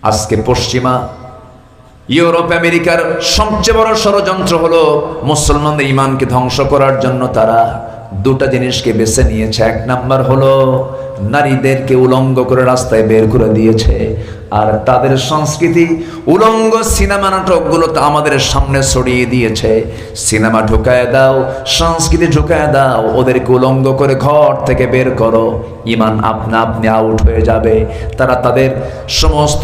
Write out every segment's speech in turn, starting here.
আজকে পশ্চিমা ইউরোপ আমেরিকার সবচেয়ে বড় ষড়যন্ত্র হলো মুসলমানদের ঈমানকে ধ্বংস করার জন্য তারা দুটা জিনিসকে বেছে নিয়েছে। এক নাম্বার হলো নারীদেরকে উলঙ্গ করে রাস্তায় বের করে দিয়েছে, আর তাদের সংস্কৃতি উলঙ্গ সিনেমা নাটকগুলো তো আমাদের সামনে ছড়িয়ে দিয়েছে। সিনেমা ঢুকায় দাও, সংস্কৃতি ঢুকায় দাও, ওদেরকে উলঙ্গ করে ঘর থেকে বের করো, ঈমান আপনা আপনি আউট হয়ে যাবে। তারা তাদের সমস্ত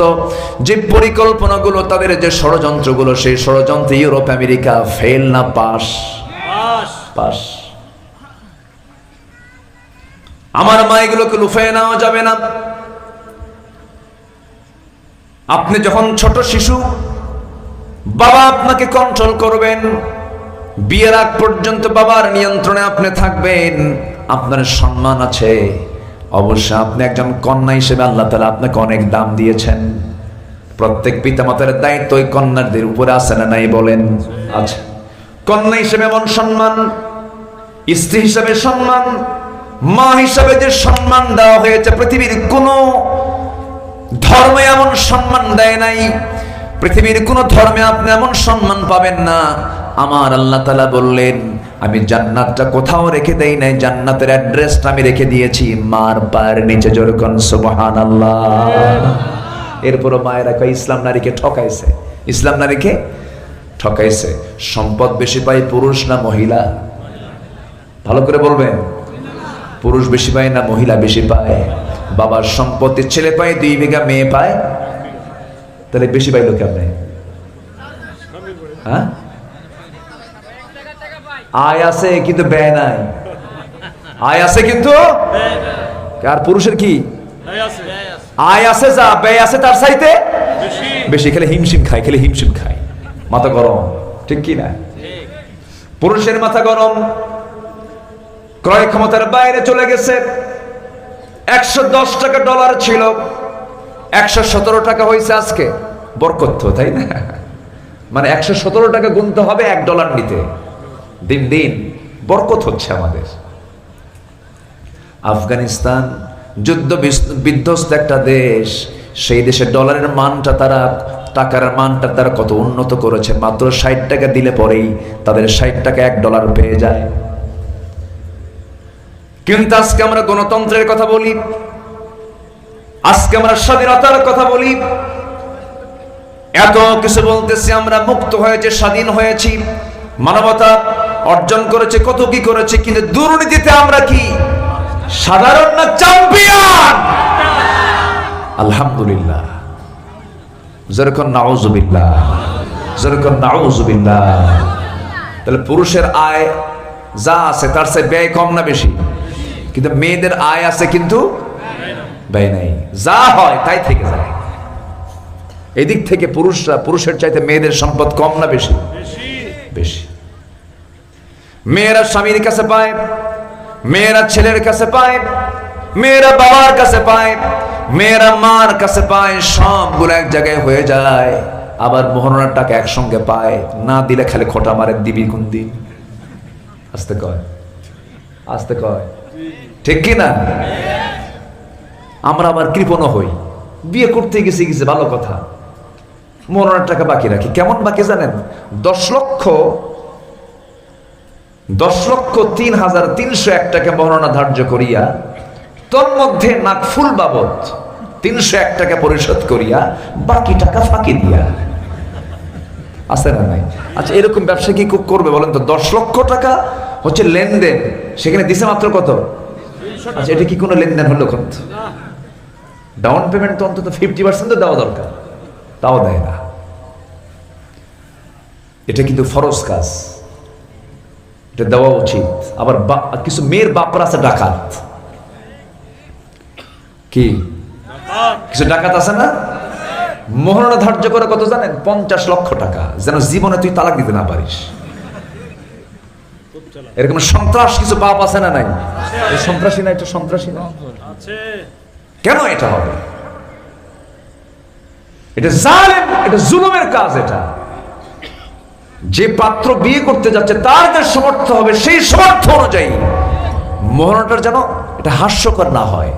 যে পরিকল্পনাগুলো, তাদের যে ষড়যন্ত্রগুলো, সেই ষড়যন্ত্র ইউরোপ আমেরিকা ফেল না পাস? পাস। আমার মা এগুলোকে লুফায় নেওয়া যাবে না। আপনি যখন ছোট শিশু, বাবা আপনাকে কন্ট্রোল করবেন, বিয়ের আগ পর্যন্ত বাবার নিয়ন্ত্রণে আপনি থাকবেন, আপনার সম্মান আছে। অবশ্য আপনি একজন কন্যা হিসেবে আল্লাহ তাআলা আপনাকে অনেক দাম দিয়েছেন। প্রত্যেক পিতামাতার দায়িত্ব ওই কন্যাদের উপরে আছে না নাই বলেন? আছে। কন্যা হিসেবে এমন সম্মান, স্ত্রী হিসেবে সম্মান, মা হিসাবে যে সম্মান দেওয়া হয়েছে, পৃথিবীর কোন ধর্মে এমন সম্মান দেয় নাই। পৃথিবীর কোন ধর্মে আপনি এমন সম্মান পাবেন না। আমার আল্লাহ তাআলা বললেন, আমি জান্নাতটা কোথাও রেখে দেই নাই, জান্নাতের অ্যাড্রেসটা আমি রেখে দিয়েছি মার পায়ের নিচে। জোরে কোন সুবহানাল্লাহ। এরপরও মায়েরা কয় ইসলাম নারীকে ঠকাইছে, ইসলাম নারীকে ঠকাইছে। সম্পদ বেশি পায় পুরুষ না মহিলা? ভালো করে বলবেন। পুরুষ বেশি পায় না মহিলা বেশি পায়? বাবার সম্পত্তি ছেলে পায় 2 বিঘা, মেয়ে পায়, তাহলে বেশি পাইলো কেমনে? হ্যাঁ, আয় আছে কিন্তু ব্যয় নাই। আয় আছে কিন্তু, আর পুরুষের কি আয় আছে, যা ব্যয় আছে তার চাইতে বেশি। খেলে হিমশিম খায়, খেলে হিমশিম খায়, মাথা গরম। ঠিক কি না? পুরুষের মাথা গরম, ক্রয় ক্ষমতার বাইরে চলে গেছে। 110 টাকা ডলার ছিল, 117 টাকা হয়েছে আজকে। বরকত, তাই না? মানে 117 টাকা গুনতে হবে $1 নিতে। দিন দিন বরকত হচ্ছে আমাদের। আফগানিস্তান যুদ্ধ বিধ্বস্ত একটা দেশ, সেই দেশের ডলারের মানটা তারা, টাকার মানটা তারা কত উন্নত করেছে। মাত্র 60 টাকা দিলে পরেই তাদের 60 টাকা $1 পেয়ে যায়। কিন্তু আজকে আমরা গণতন্ত্রের কথা বলি, আজকে আমরা স্বাধীনতার কথা বলি, এত কিছু বলতেছি, আমরা মুক্ত হয়েছে, স্বাধীন হয়েছি, মানবতা অর্জন করেছে, কত কি করেছে, কিন্তু দুর্নীতিতে আমরা কি সাধারণ না চ্যাম্পিয়ন? আলহামদুলিল্লাহ। যেরকম নাউজুবিল্লাহ, যেরকম নাউজুবিল্লাহ। তাহলে পুরুষের আয় যা আছে তার চেয়ে ব্যয় কম না বেশি? কিন্তু মেয়েদের আয় আছে কিন্তু ব্যয় নাই, যা হয় তাই থেকে যায়। এদিক থেকে পুরুষের চাইতে মেয়েদের সম্পদ কম না বেশি? বেশি। মেয়েরা স্বামীর কাছে পায়, মেয়েরা ছেলের কাছে পায়, মেয়েরা বাবার কাছে পায়, মেয়েরা মার কাছে পায়, সবগুলো এক জায়গায় হয়ে যায়। আবার মোহরানার টাকা একসঙ্গে পায়, না দিলে খালি খোটা মারে, দিবি কোন দিন? আস্তে কয়, আস্তে কয়, ঠিক কি না? আমরা আবার কৃপণ হই, বিয়ে করতে গেছি ভালো কথা, মোহরানার টাকা বাকি রাখি। কেমন বাকি জানেন? 10,03,301 টাকা মোহরানা ধার্য করিয়া, তোর মধ্যে নাকফুল বাবদ 301 টাকা পরিশোধ করিয়া, বাকি টাকা ফাঁকি দিয়া। আছে না নাই? আচ্ছা, এরকম ব্যবসা কি করবে বলেন তো? 10 লক্ষ টাকা হচ্ছে লেনদেন, সেখানে দিছে মাত্র কত? আচ্ছা, এটা কি কোনো লেনদেন হলো? কত ডাউন পেমেন্ট তো অন্তত 50% দেওয়া দরকার, তাও দেয় না। এটা কিন্তু ফরজ কাজ, এটা দেওয়া উচিত। আবার কিছু মেয়ের বাপরা আছে ডাকাত। কি কিছু ডাকাত আছে না? মোহরানা ধার্য করে কত জানেন? 50 লক্ষ টাকা, যেন জীবনে তুই তালাক দিতে না পারিস। এরকম সন্ত্রাস কিছু বাপ আছে না নাই? সন্ত্রাসী না, এটা সন্ত্রাসী না? কেন এটা হবে? এটা জালেম, এটা জুলুমের কাজ। এটা যে পাত্র বিয়ে করতে যাচ্ছে তার যে সমর্থ হবে, সেই সমর্থ অনুযায়ী মোহরানাটার যেন এটা হাস্যকর না হয়।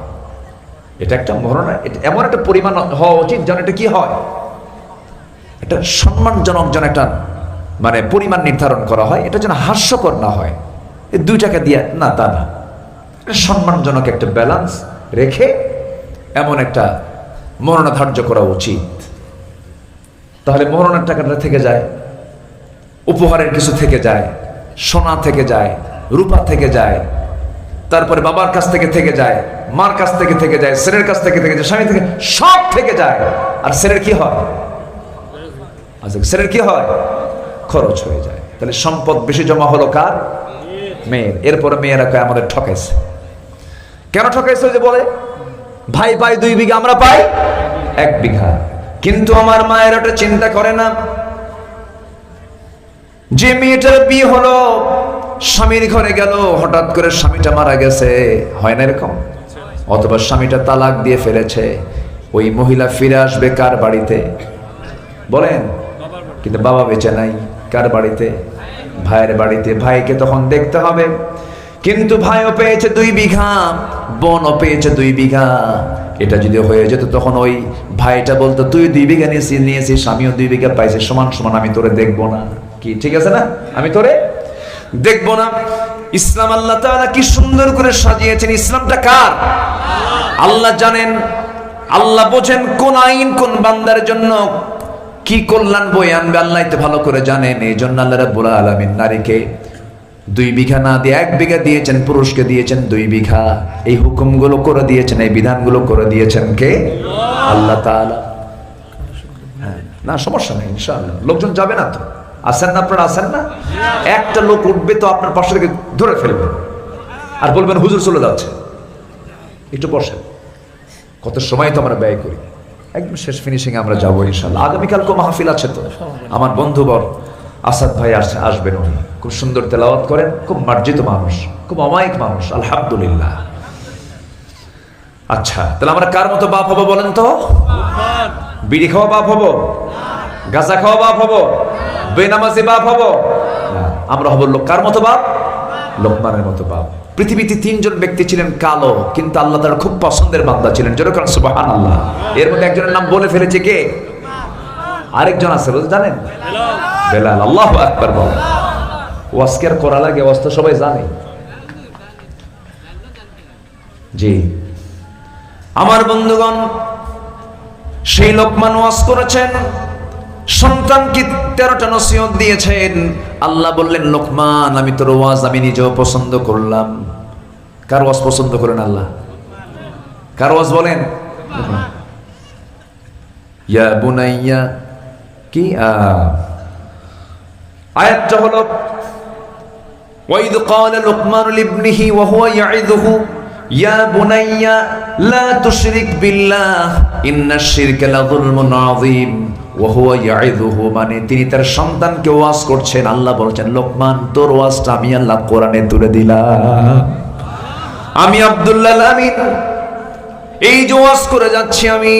এটা একটা মরণ, এটা এমন একটা পরিমাণ হওয়া উচিত যেন এটা কি হয়, এটা সম্মানজনক যেন একটা মানে পরিমাণ নির্ধারণ করা হয়, এটা যেন হাস্যকর না হয়। এই 2 টাকা দিয়ে না, তা না, সম্মানজনক একটা ব্যালেন্স রেখে এমন একটা মরণা ধার্য করা উচিত। তাহলে মরণের টাকাটা থেকে যায়, উপহারের কিছু থেকে যায়, সোনা থেকে যায়, রূপা থেকে যায়, তারপরে বাবার কাছ থেকে যায়, মার কাছ থেকে যায়, ছেলের কাছ থেকে যায়, স্বামী থেকে, সব থেকে যায়। আর ছেলের কি হয়? আচ্ছা, ছেলের কি হয়? খরচ হয়ে যায়। তাহলে সম্পদ বেশি জমা হলো কার? মেয়ের। এরপরে মেয়েরা কয় আমাদের ঠকাইছে। কেন ঠকাইছে? যে বলে ভাই পাই 2 বিঘা, আমরা পাই 1 বিঘা। কিন্তু আমার মায়ের ওটা চিন্তা করে না যে মেয়েটার বিয়ে হলো, স্বামীর ঘরে গেল, হঠাৎ করে স্বামীটা মারা গেছে, হয় না এরকম? অথবা স্বামীটা তালাক দিয়ে ফেলেছে, ওই মহিলা ফিরে আসবে কার বাড়িতে? বলেন। কিন্তু বাবা বেঁচে নাই, কার বাড়িতে? ভাইয়ের বাড়িতে। ভাইকে তখন দেখতে হবে। কিন্তু ভাইও পেয়েছে 2 বিঘা, বোনও পেয়েছে 2 বিঘা। এটা যদি হয়ে যেত তখন ওই ভাইটা বলতো তুই 2 বিঘা নিয়েছিস, আমিও 2 বিঘা পাইছি, সমান সমান, আমি তোরে দেখবো না। কি ঠিক আছে না? আমি তোরে দেখবো না। ইসলাম আল্লাহ তাআলা কি সুন্দর করে সাজিয়েছেন। ইসলামটা কার? আল্লাহ জানেন, আল্লাহ বোঝেন কোন আইন কোন বান্দার জন্য কি কল্যাণ বয়ে আনবে, আল্লাহ তো ভালো করে জানেন। এই জন্য আল্লাহ রাব্বুল আলামিন নারীকে 2 বিঘা না দিয়ে 1 বিঘা দিয়েছেন, পুরুষকে দিয়েছেন 2 বিঘা। এই হুকুমগুলো করে দিয়েছেন, এই বিধানগুলো করে দিয়েছেন কে? আল্লাহ তাআলা। হ্যাঁ, না সমস্যা নেই, ইনশাআল্লাহ। লোকজন যাবে না তো? আসেন না আপনারা? আসেন না? একটা লোক উঠবে তো আপনার পাশে থেকে ধরে ফেলবে আর বলবেন হুজুর চলে যাচ্ছে, একটু বসেন। কত সময় তো আমরা ব্যয় করি। একদম শেষ ফিনিশিং আমরা যাবো ইনশাআল্লাহ। আগামীকালকে মাহফিল আছে তো, আমার বন্ধুবর আসাদ ভাই আসবেন। উনি খুব সুন্দর তেলাওয়াত করেন, খুব মার্জিত মানুষ, খুব অমায়িক মানুষ, আলহামদুলিল্লাহ। আচ্ছা, তাহলে আমরা কার মতো বাপ হবো বলেন তো? বিড়ি খাওয়া বাপ হবো? গাঁজা খাওয়া বাপ হবো? বেনামাজি বাপ হবো? আমরা হবো কার মতো বাপ? লোকমানের মতো বাপ। পৃথিবীতে 3 জন ব্যক্তি ছিলেন কালো, কিন্তু আল্লাহ তাআলা খুব পছন্দের বান্দা ছিলেন। যেরকম সুবহানাল্লাহ। এর মধ্যে একজনের নাম বলে ফেলেছে কে? আরেকজন আছে, জানেন? বেলাল। আল্লাহু আকবার বলেন। ওয়াজ কি আর করা লাগে? ওয়াজ তো সবাই জানে। জি আমার বন্ধুগণ, সেই লোকমান ওয়াজ করেছেন, সন্তানকে 13টা নসিহত দিয়েছেন। আল্লাহ বললেন লোকমান, আমি তোর ওয়াজ আমি নিজেও পছন্দ করলাম। কার ওয়াজ পছন্দ করেন আল্লাহ? কার ওয়াজ বলেন? ইয়া বুনাইয়া, কি আয়াতটা হলো ওয়াইদ ক্বালা লুকমান লিবনিহি ওয়া হুয়া ইয়াইযুহু ইয়া বুনাইয়া লা তুশরিক বিল্লাহ ইন্নাশ শিরকা লাযুলমুন আযীম ওয়া হুয়া ইয়াইযুহু। মানে তিনি তার সন্তানকে ওয়াজ করছেন। আল্লাহ বলছেন লোকমান, তোর ওয়াজটা আমি আল্লাহ কোরআনে তুলে দিলাম। আমি আব্দুল্লাহ আমিন এই যে ওয়াজ করে যাচ্ছি, আমি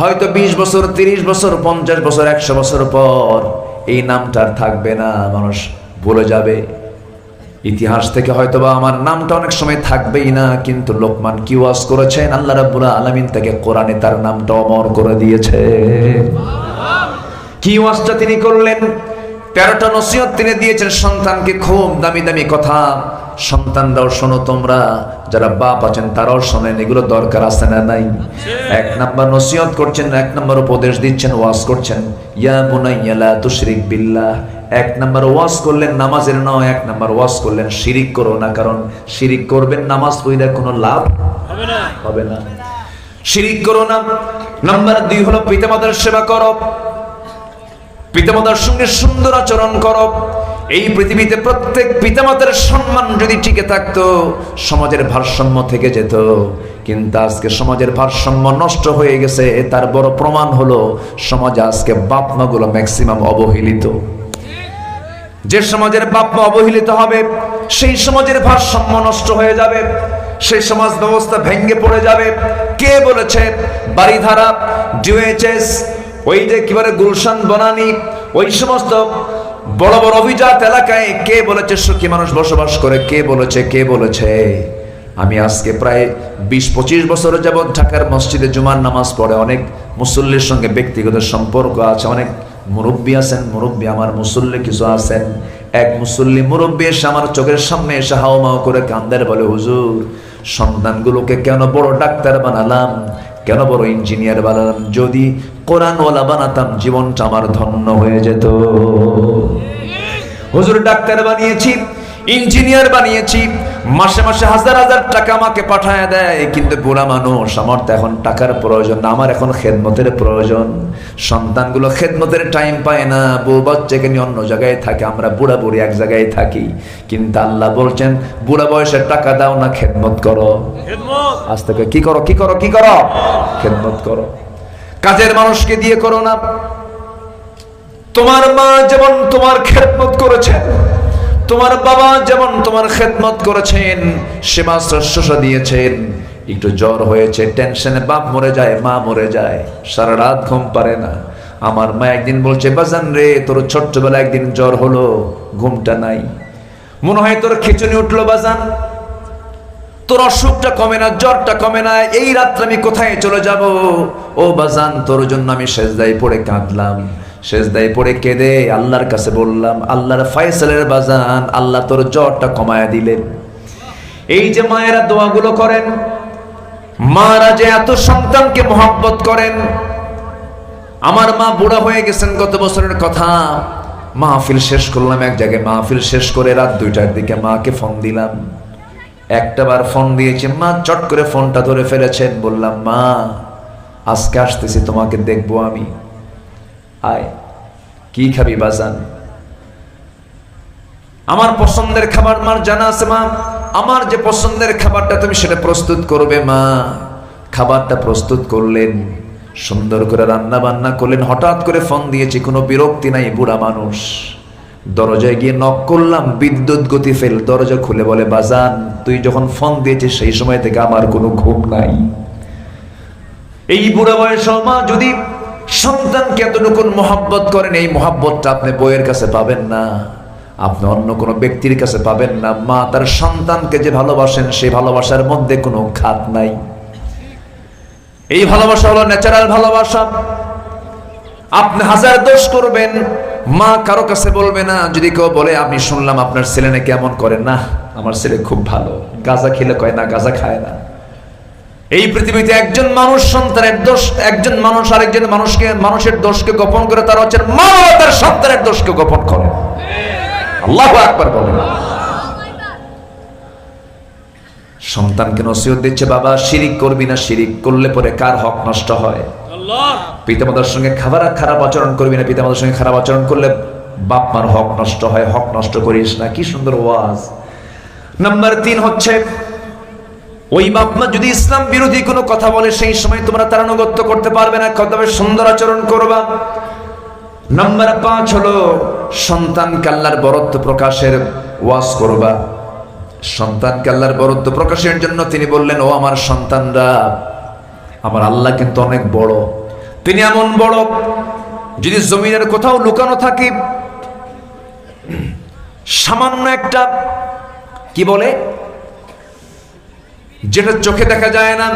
হয়তো 20 বছর, 30 বছর, 50 বছর, 100 বছর পর এই নামটা আর থাকবে না, মানুষ ভুলে যাবে। ইতিহাস থেকে হয়তোবা আমার নামটা অনেক সময় থাকবেই না, কিন্তু লোকমান কি ওয়াজ করেছেন, আল্লাহ রাব্বুল আলামিন তাকে কোরআনে তার নামটা অমর করে দিয়েছে। কি ওয়াজটা তিনি করলেন? 13টা নসিহত তিনি দিয়েছেন সন্তানকে, খুব দামি দামি কথা। সন্তানরাও শোনো, তোমরা যারা বাপ আছেন তারাও শোনেন, এগুলো দরকার আছে না নাই? 1 নাম্বার নসিহত করছেন, 1 নাম্বার উপদেশ দিচ্ছেন, ওয়াজ করছেন, ইয়া বুনাইয়া লা তুশরিক বিল্লাহ। 1 নাম্বার ওয়াজ করলেন নামাজের নয়, 1 নাম্বার ওয়াজ করলেন শিরিক করো না, কারণ শিরিক করবেন নামাজ পড়লে কোনো লাভ হবে না। শিরিক করো না। নাম্বার 2 হলো পিতামাতার সেবা করো, পিতামাতার সঙ্গে সুন্দর আচরণ করো। এই পৃথিবীতে প্রত্যেক পিতামাতার সম্মান যদি টিকে থাকতো, সমাজের ভারসাম্য থেকে যেত। কিন্তু আজকে সমাজের ভারসাম্য নষ্ট হয়ে গেছে। তার বড় প্রমাণ হলো সমাজে আজকে বাপ মাগুলো ম্যাক্সিমাম অবহেলিত। যে সমাজের বাপ মা অবহেলিত হবে, সেই সমাজের ভারসাম্য নষ্ট হয়ে যাবে, সেই সমাজ ব্যবস্থা ভেঙে পড়ে যাবে। কে বলেছে? বাড়িধারা, ডিওএইচএস, ওই যে কিভাবে গুলশান বনানী, ওই সমস্ত বড় বড় অভিজাত এলাকায় কে বলেছে সুখী মানুষ বসবাস করে? কে বলেছে? কে বলেছে? আমি আজকে প্রায় 20-25 বছর যাবৎ ঢাকার মসজিদে জুমার নামাজ পড়ে অনেক মুসল্লির সঙ্গে ব্যক্তিগত সম্পর্ক আছে, অনেক মুরব্বী আছেন, মুরব্বী আমার মুসল্লি কিছু আছেন। এক মুসল্লি মুরব্বী এসে আমার চোখের সামনে এসে হাওমাও করে কান্দের বলে, হুজুর সন্তানগুলোকে কেন বড় ডাক্তার বানালাম, কেন বড় ইঞ্জিনিয়ার বানালাম, যদি কোরআনওয়ালা বানাতাম জীবনটা আমার ধন্য হয়ে যেত। হুজুর ডাক্তার বানিয়েছি, ইঞ্জিনিয়ার বানিয়েছি, মাসে মাসে হাজার হাজার টাকা আমাকে পাঠায় দেয়, কিন্তু বুড়া মানুষ, আমার তো এখন টাকার প্রয়োজন না, আমার এখন খেদমতের প্রয়োজন। সন্তানগুলো খেদমতের টাইম পায় না, বউ বাচ্চাকে নিয়ে অন্য জায়গায় থাকে, আমরা বুড়া বুড়ি এক জায়গায় থাকি। কিন্তু আল্লাহ বলছেন বুড়া বয়সে টাকা দাও না, খেদমত করো। আজ থেকে কি করো, কি করো, কি করো? খেদমত করো। কাজের মানুষকে দিয়ে করো না। তোমার মা যেমন তোমার খেদমত করেছে, তোমার বাবা যেমন তোমার খেদমত করেছেন, সেবা শুশ্রূষা দিয়েছেন, একটু জ্বর হয়েছে, টেনশনে বাপ মরে যায়, মা মরে যায়, সারা রাত ঘুম পারে না। আমার মা একদিন বলছে, বাজান রে তোর ছোট্টবেলা একদিন জ্বর হলো, ঘুমটা নাই, মনে হয় তোর খিচুনি উঠলো বাজান, তোর অসুখটা কমে না, জ্বরটা কমে না, এই রাত্রে আমি কোথায় চলে যাব? ও বাজান তোর জন্য আমি সেজদায় পড়ে কাঁদলাম, সেজদায় পড়ে কেঁদে আল্লাহর কাছে বললাম, আল্লাহর ফয়সালের বাজান, আল্লাহ তোর জ্বরটা কমায়া দিলেন। এই যে মায়েরা দোয়াগুলো করেন, মারা যে এত সন্তানকে মহব্বত করেন। আমার মা বুড়া হয়ে গেছেন গত বছরের কথা, মাহফিল শেষ করলাম এক জায়গায়, মাহফিল শেষ করে রাত 2টার দিকে মাকে ফোন দিলাম। একটা বার ফোন দিয়েছি, মা চট করে ফোনটা ধরে ফেলেছেন। বললাম, মা আজকে আসতেছি, তোমাকে দেখবো আমি, আয়। কি খাবি বাজান? আমার পছন্দের খাবার মার জানা আছে মা, আমার যে পছন্দের খাবারটা তুমি সেটা প্রস্তুত করবে মা। খাবারটা প্রস্তুত করলেন, সুন্দর করে রান্না বান্না করলেন। হঠাৎ করে ফোন দিয়েছি, কোনো বিরক্তি নাই, বুড়া মানুষ। দরজায় গিয়ে নক করলাম, বিদ্যুৎ গতি ফেল, দরজা খুলে বলে, বাজান তুই যখন ফোন দিয়েছিস সেই সময় থেকে আমার কোনো ঘুম নাই। এই বুড়া বয়স মা যদি সন্তানকে এতটুকু মহব্বত করেন, এই মহব্বতটা আপনি বইয়ের কাছে পাবেন না, আপনি অন্য কোনো ব্যক্তির কাছে পাবেন না। মা তার সন্তানকে যে ভালোবাসেন, সেই ভালোবাসার মধ্যে কোনো খাত নাই। এই ভালোবাসা হলো ন্যাচারাল ভালোবাসা। আপনি হাজার দোষ করবেন, মা কারো কাছে বলবে না। যদি কেউ বলে, আমি শুনলাম আপনার ছেলে নাকি কেমন করে, না আমার ছেলে খুব ভালো, গাঁজা খেলে কয় না, গাঁজা খায় না। এই পৃথিবীতে একজন মানুষ সন্তানের দোষ, একজন মানুষ আরেকজন মানুষের দোষকে গোপন করে, তারা হচ্ছে মা তার সন্তানের দোষকে গোপন করে। আল্লাহু আকবার বলেন। সন্তানকে নসিহত দিচ্ছে, বাবা শিরিক করবি না, শিরিক করলে পরে কার হক নষ্ট হয়? পিতামাতার সঙ্গে খারাপ আচরণ করবি না, পিতামাতার সঙ্গে খারাপ আচরণ করলে বাপ মার হক নষ্ট হয়, হক নষ্ট করিস না। কি সুন্দর ওয়াজ। নাম্বার 3 হচ্ছে, ওই বাপ মা যদি ইসলাম বিরোধী কোনো কথা বলে, সেই সময় তোমরা তার আনুগত্য করতে পারবে না, তবে সুন্দর আচরণ করবা। নাম্বার 5 হলো, সন্তানকে আল্লাহর বরত্ব প্রকাশের ওয়াজ করবা। সন্তানকে আল্লাহর বরত্ব প্রকাশের জন্য তিনি বললেন, ও আমার সন্তানরা, আমার আল্লাহ কিন্তু অনেক বড়, তিনি এমন বড়, যদি জমিনের কোথাও লুকানো থাকে, সামান্য একটা কি বলে, যেটা চোখে দেখা যায় না,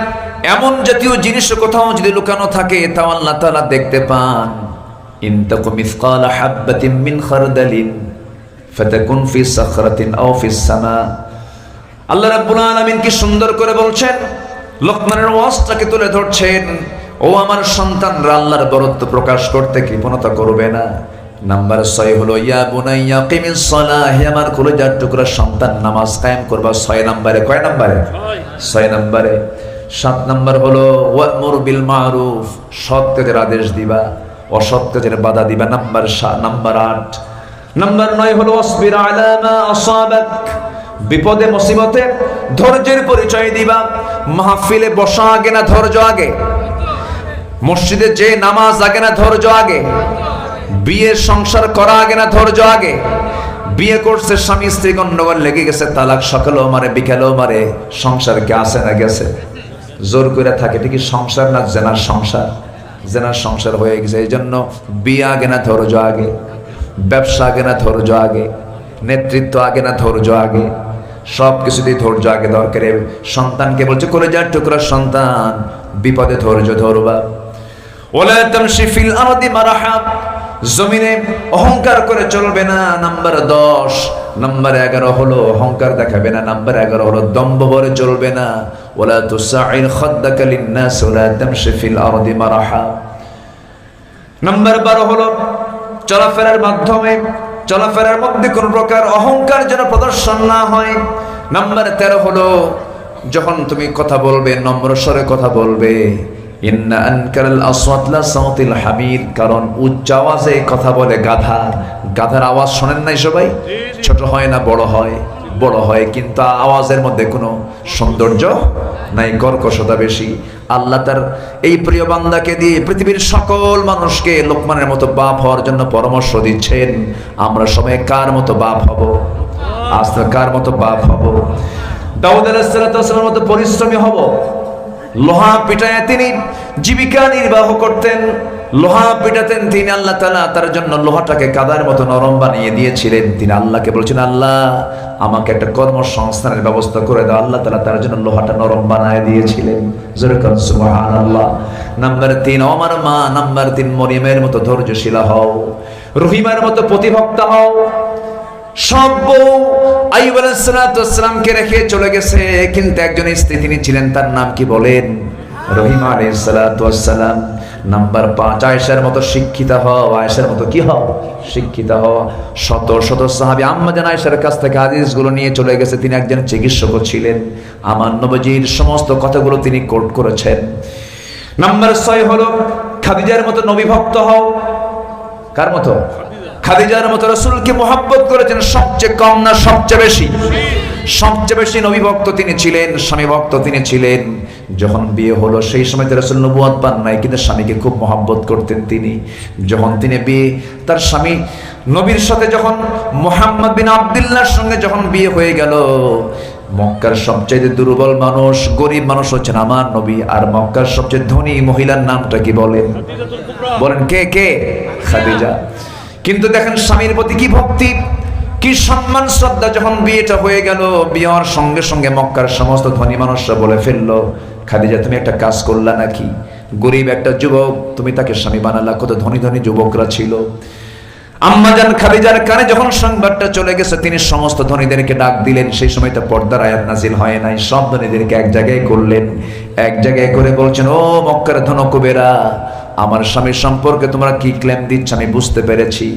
এমন জাতীয় জিনিস কোথাও যদি লুকানো থাকে, তাও আল্লাহ তাআলা দেখতে পান। ইন তাকু মিসকালা হাববাতিন মিন খারদালিন ফাতাকুন ফি সাখরাতিন আও ফিস সামা। আল্লাহ রাব্বুল আলামিন কি সুন্দর করে বলছেন, লোকমানের ওয়াজটাকে তুলে ধরছেন। ও আমার সন্তানরা, আল্লাহর বরত্ব প্রকাশ করতে কৃপণতা করবে না। নাম্বার 6 হলো, ইয়া বুনাইয়া কিমিস সালাহ, হে আমার কলিজার টুকরা সন্তান, নামাজ কায়েম করবা। 6 নম্বরে, কয় নম্বরে? 6 নম্বরে। 7 নম্বর হলো, ওয়া'মুর বিল মারুফ, সৎ কাজের আদেশ দিবা, অসৎ কাজের বাধা দিবা। নাম্বার 8। নাম্বার 9 হলো, ওয়াসবির আলা মা আসাবাক, বিপদে মুসিবতে ধৈর্যের পরিচয় দিবা। মাহফিলে বসা আগে না ধৈর্য আগে? মসজিদে যে নামাজ আগে না ধৈর্য আগে? বিয়ে সংসার করা আগে না ধৈর্য আগে? বিয়ে করছে, স্বামী স্ত্রী গন্ডগোল লেগে গেছে, তালাক সকালেও মারে বিকালেও মারে, সংসার কে আসে না গেছে? জোর করে থাকে, ঠিকই সংসার না জেনার সংসার? জেনার সংসার হয়ে গেছে। এই জন্য বিয়ে আগে না ধৈর্য আগে? ব্যবসা আগে না ধৈর্য আগে? নেতৃত্ব আগে না ধৈর্য আগে? সবকিছুতেই ধৈর্য আগে দরকারে। সন্তানকে বলছে কলেজার টুকরা সন্তান, বিপদে ধৈর্য ধরবা। ওয়ালা তামশি ফিল আরদি মারাহা, জমিনে অহংকার করে চলবে না। নাম্বার 10। নাম্বার 11 হলো অহংকার দেখাবে না। নাম্বার 11 হলো দম্ভ ভরে চলবে না। ওয়ালা তুসাইর খাদ্দাকা লিন-নাস ওয়ালা তামশি ফিল আরদি মারাহা। নাম্বার 12 হলো চলাফেরার মাধ্যমে, চলাফেরার মধ্যে কোন প্রকার অহংকার যেন প্রদর্শন না হয়। নাম্বার 13 হলো যখন তুমি কথা বলবে নম্র স্বরে কথা বলবে। ইন্না আনকারাল আসওয়াত লা সাউতিল হামির, কারণ উচ্চ আওয়াজে কথা বলে গাধা। গাধার আওয়াজ শোনেন নাই সবাই? ছোট হয় না বড় হয়? বড় হয়, কিন্তু আওয়াজের মধ্যে কোনো সৌন্দর্য নাই, কর্কশতা বেশি। আল্লাহ তার এই প্রিয় বান্দাকে দিয়ে পৃথিবীর সকল মানুষকে লোকমানের মতো বাপ হওয়ার জন্য পরামর্শ দিচ্ছেন। আমরা সবাই কার মতো বাপ হব? আজ তো কার মতো বাপ হব? দাউদ আলাইহিস সালামের মতো পরিশ্রমী হব। লোহা পিটায় তিনি জীবিকা নির্বাহ করতেন, লোহা পিটাতেন তিনি। আল্লাহ তাআলা তার জন্য লোহাটাকে কাদার মতো নরম বানিয়ে দিয়েছিলেন। তিনি আল্লাহকে বলছেন, আল্লাহ আমাকে একটা কর্মসংস্থানের ব্যবস্থা করে দাও। আল্লাহ তাআলা তার জন্য লোহাটা নরম বানিয়ে দিয়েছিলেন। জোরে বলুন সুবহানাল্লাহ। নাম্বার 3 আমার মা। নাম্বার 3 মরিয়মের মতো ধৈর্যশীলা হও, রহিমার মতো প্রতিভক্তা হও। সব বউ আইয়ুব আলাইহিস সালামকে রেখে চলে গেছে, কিন্তু একজন স্ত্রী তিনি ছিলেন, তার নাম কি বলেন? রহিমা আলাইহিস সালাম। নাম্বার 5 আয়েশার মতো শিক্ষিতা হও। আয়েশার মতো কি হও? শিক্ষিতা হও। শত শত সাহাবী আম্মা জান আয়েশার কাছ থেকে হাদিসগুলো নিয়ে চলে গেছে। তিনি একজন চিকিৎসকও ছিলেন, আমার নবীজির সমস্ত কথাগুলো তিনি কোট করেছেন। নাম্বার 6 হলো খাদিজার মতো নবী ভক্ত হও। কার মতো? খাদিজার মতো। রাসূলকে মুহাব্বত করেছেন সবচেয়ে কম না সবচেয়ে বেশি? সবচেয়ে বেশি নবী ভক্ত তিনি ছিলেন, স্বামী ভক্ত তিনি ছিলেন। যখন বিয়ে হলো সেই সময় রাসূল নবুয়ত পান নাই, কিন্তু স্বামীকে খুব মুহাব্বত করতেন তিনি। যখন তিনি বিয়ে, তার স্বামী নবীর সাথে যখন মুহাম্মদ বিন আব্দুল্লাহর সঙ্গে যখন বিয়ে হয়ে গেল, মক্কার সবচেয়ে দুর্বল মানুষ, গরিব মানুষ হচ্ছেন আমার নবী। আর মক্কার সবচেয়ে ধনী মহিলার নামটা কি বলেন? বলেন কে কে? খাদিজা। কিন্তু দেখেন স্বামীর প্রতি কি ভক্তি, কি সম্মান শ্রদ্ধা। যখন বিয়েটা হয়ে গেল, বিয়ে হওয়ার সঙ্গে সঙ্গে মক্কার সমস্ত ধনী মানুষরা বলে ফেললো, খাদিজা তুমি একটা কাজ করলা নাকি? গরিব একটা যুবক তুমি তাকে স্বামী বানালা। কত ধনী ধনী যুবকরা ছিল। আম্মাজান খাদিজার কানে যখন সংবাদটা চলে গেছে, তিনি সমস্ত ধনীদেরকে ডাক দিলেন। সেই সময় তো পর্দার আয়াত নাজিল হয় নাই। সব ধনীদেরকে এক জায়গায় করলেন, এক জায়গায় করে বলছেন, ও মক্কার ধনকুবেরা, আমার স্বামীর সম্পর্কে তোমরা কি ক্লেম দিচ্ছ আমি বুঝতে পেরেছি।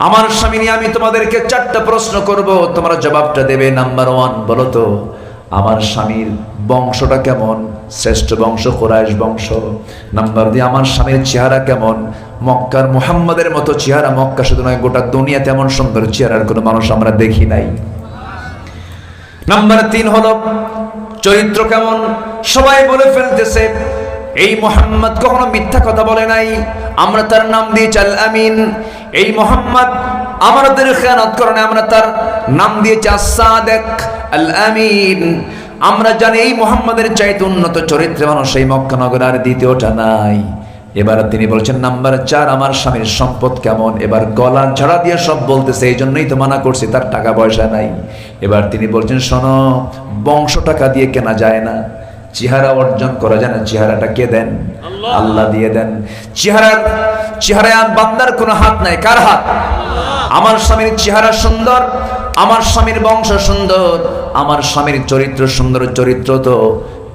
আমার স্বামী নিয়ে আমি তোমাদেরকে 4টা প্রশ্ন করব, তোমরা জবাবটা দেবে। নাম্বার 1 বলো তো আমার স্বামীর বংশটা কেমন? শ্রেষ্ঠ বংশ কুরাইশ বংশ। নাম্বার 2 আমার স্বামীর চেহারা কেমন? মক্কার মুহাম্মাদের মতো চেহারা মক্কা শুধু নয় গোটা দুনিয়াতে এমন সুন্দর চেহারার কোনো মানুষ আমরা দেখি নাই। নাম্বার 3 হলো চরিত্র কেমন? সবাই বলে ফেলতেছে এই মুহাম্মদ কখনো মিথ্যা কথা বলে নাই, আমরা তার নাম দিয়েছি আল আমিন। এই মুহাম্মদ আমাদের খেয়ানত করে না, আমরা তার নাম দিয়েছি আস-সাদিক আল আমিন। আমরা জানি এই মুহাম্মাদের চাইতে উন্নত চরিত্রের মানুষ এই মক্কা নগরে আর দ্বিতীয়টা নাই। এবার তিনি বলছেন নাম্বার 4 আমার স্বামীর সম্পদ কেমন? এবার গলা ঝাড়া দিয়ে সব বলতেছে, এই জন্যই তো মানা করছি, তার টাকা পয়সা নাই। এবার তিনি বলছেন শোনো, বংশ টাকা দিয়ে কেনা যায় না, চেহারা অর্জন করা যায় না। চেহারাটা কে দেন? আল্লাহ দিয়ে দেন। চেহারায় বান্দার কোনো হাত নাই। কার হাত? আমার স্বামীর চেহারা সুন্দর, আমার স্বামীর বংশ সুন্দর, আমার স্বামীর চরিত্র সুন্দর। চরিত্র তো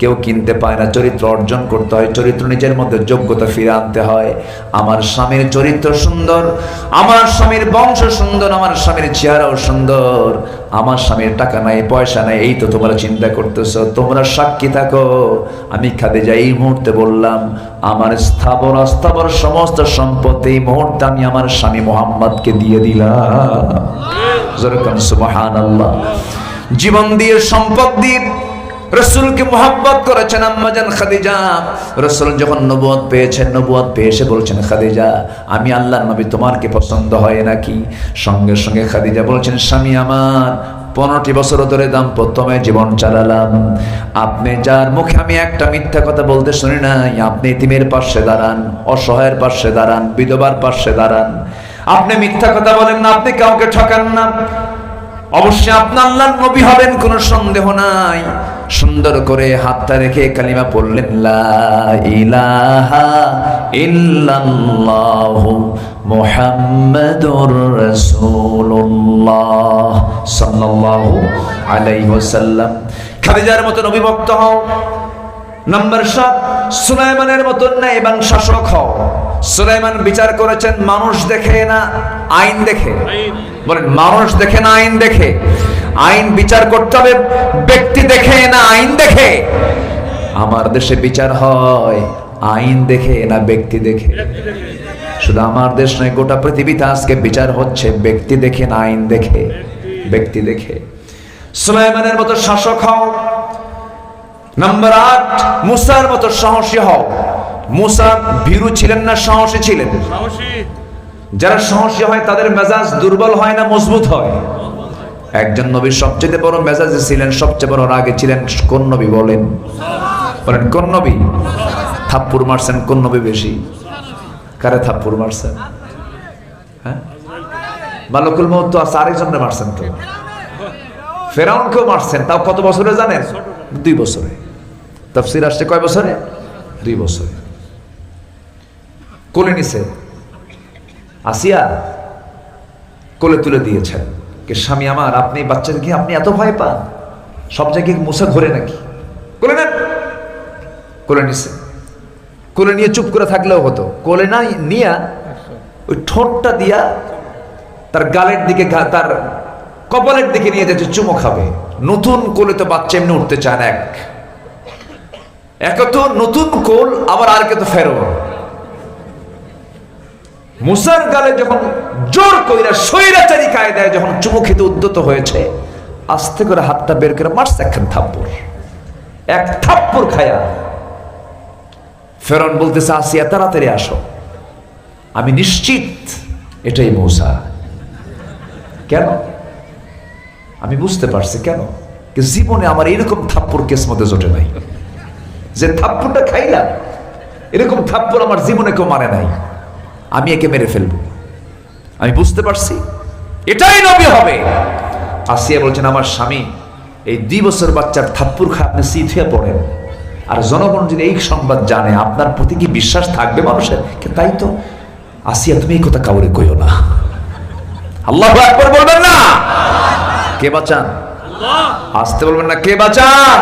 কেউ কিনতে পায় না, চরিত্র অর্জন করতে হয়, চরিত্র নিজের মধ্যে যোগ্যতা ফিরে আনতে হয়। আমার স্বামীর চরিত্র সুন্দর, আমার স্বামীর বংশ সুন্দর, আমার স্বামীর চেহারাও সুন্দর, আমার স্বামীর টাকা নাই পয়সা নাই, এই তো তোমরা চিন্তা করতেছো। তোমরা সাক্ষী থাকো, আমি খাদিজা এই মুহূর্তে বললাম আমার স্থাবর অস্থাবর সমস্ত সম্পত্তি এই মুহূর্তে আমি আমার স্বামী মুহাম্মদকে দিয়ে দিলাম। যেরকম সুবহানাল্লাহ। জীবন দিয়ে সম্পদ দিয়ে রাসূলকে মুহাব্বত করেছেন আম্মাজান খাদিজা। রাসূল যখন নবুয়ত পেয়েছেন, নবুয়ত পেয়ে এসে বলছেন খাদিজা আমি আল্লাহর নবী, তোমার কি পছন্দ হয় নাকি? সঙ্গে সঙ্গে খাদিজা বলছেন স্বামী আমার 15টি বছর ধরে দাম্পত্যময় জীবন চালালাম, আপনি যার মুখে আমি একটা মিথ্যা কথা বলতে শুনি নাই। আপনি এতিমের পাশে দাঁড়ান, অসহায়ের পাশে দাঁড়ান, বিধবার পাশে দাঁড়ান, আপনি মিথ্যা কথা বলেন না, আপনি কাউকে ঠকান না। অবশ্যই আপনি আল্লাহর নবী হবেন, কোনো সন্দেহ নাই। সুন্দর করে হাতটা রেখে কালিমা পড়লেন, লা ইলাহা ইল্লাল্লাহু মুহাম্মাদুর রাসূলুল্লাহ সাল্লাল্লাহু আলাইহি ওয়াসাল্লাম। খাদিজার মতো নবী ভক্ত হও। নাম্বার 7, সুলাইমানের মতো ন্যায়বান শাসক হও। সুলাইমান বিচার করেছেন মানুষ দেখে না, আইন দেখে। বলেন, মানুষ দেখে না, আইন দেখে। আইন বিচার করতে হবে ব্যক্তি দেখে না, আইন দেখে। আমার দেশে বিচার হয় আইন দেখে না ব্যক্তি দেখে। শুধু আমার দেশ নয়, গোটা পৃথিবীতে আজকে বিচার হচ্ছে ব্যক্তি দেখে না, আইন দেখে, ব্যক্তি দেখে। সুলাইমানের মতো শাসক হও। নাম্বার 8, মুসার মতো সাহসী হও। মুসা ভীরু ছিলেন না সাহসী ছিলেন? যারা সাহসী হয় তাদের মেজাজ দুর্বল হয় না মজবুত হয়? একজন নবীর সবচেয়ে বড় মেজাজে ছিলেন, সবচেয়ে বড় রাগে ছিলেন কোন নবী বলেন? বলেন কোন নবী? থাপ্পড় মারছেন কোন নবী বেশি? কারে থাপ্পড় মারছেন? হ্যাঁ, মালাকুল মউত তো আরেকজনকে মারছেন, তো ফেরাউনকেও মারছেন। তাও কত বছরে জানেন? 2 বছরে। তাফসীর আসছে কয় বছরে? 2 বছরে। কোলে নিছে, আসিয়া কোলে তুলে দিয়েছেন। কে স্বামী আমার, আপনি বাচ্চাকে আপনি এত ভয় পান? সব জায়গায় মুসা ঘোরে নাকি? কোলে নেন। কোলে নিছে। কোলে নিয়ে চুপ করে থাকলেও হতো, কোলে না নিয়া ওই ঠোঁটটা দিয়া তার গালের দিকে, তার কপালের দিকে নিয়ে যাচ্ছে, চুমো খাবে। নতুন কোলে তো বাচ্চা এমনি উঠতে চায় না। এক তো নতুন কোল, আবার আর কে তো ফেরো। মুসার গালে যখন জোর কইরা স্বৈরাচারী কায়দায় যখন চুমু খেতে উদ্যত হয়েছে, আস্তে করে হাতটা বের করে মারছে একখান থাপ্পড়। এক থাপ্পড় খায়া ফেরন বলতেছে, আসিয়া তাড়াতাড়ি আসো, আমি নিশ্চিত এটাই মূসা। কেন? আমি বুঝতে পারছি কেন। জীবনে আমার এরকম থাপ্পড় কিসমতে জোটে নাই, যে থাপ্পড়টা খাইলাম এরকম থাপ্পড় আমার জীবনে কেউ মারে নাই। আমি একে মেরে ফেলবো। আমি বুঝতে পারছি এটাই নবী হবে। আসিয়া বলছেন, আমার স্বামী এই 2 বছর বাচ্চার থাপ্পড় খায় আপনি সিট হয়ে পড়েন, আর জনগণ যদি এই সংবাদ জানে আপনার প্রতি কি বিশ্বাস থাকবে মানুষের? তাই তো। আসিয়া তুমি এই কথা কাউরে কইও না। আল্লাহু আকবার বলবেন না? কে বাঁচান? আসতে বলবেন না, কে বাঁচান?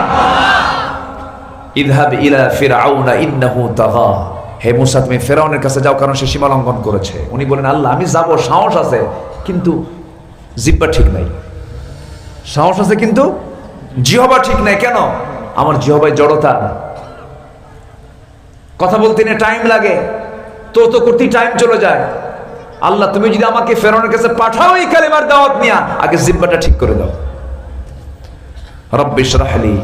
ইযহাব ইলা ফিরআউনা ইন্নাহু তাগা। হে মুসা, তুমি ফেরাউনের কাছে যাও, কারণ সে সীমা লঙ্ঘন করেছে। উনি বলেন, আল্লাহ আমি যাব, সাহস আছে, কিন্তু জিহ্বা ঠিক নাই। সাহস আছে কিন্তু জিহ্বা ঠিক নাই। কেন? আমার জিহ্বায় জড়তা, কথা বলতে নিয়ে টাইম লাগে, তো করতে টাইম চলে যায়। আল্লাহ তুমি যদি আমাকে ফেরাউনের কাছে পাঠাও এই কালিমার দাওয়াত নিয়া, আগে জিহ্বাটা ঠিক করে দাও। রব্বি ইশরাহ লি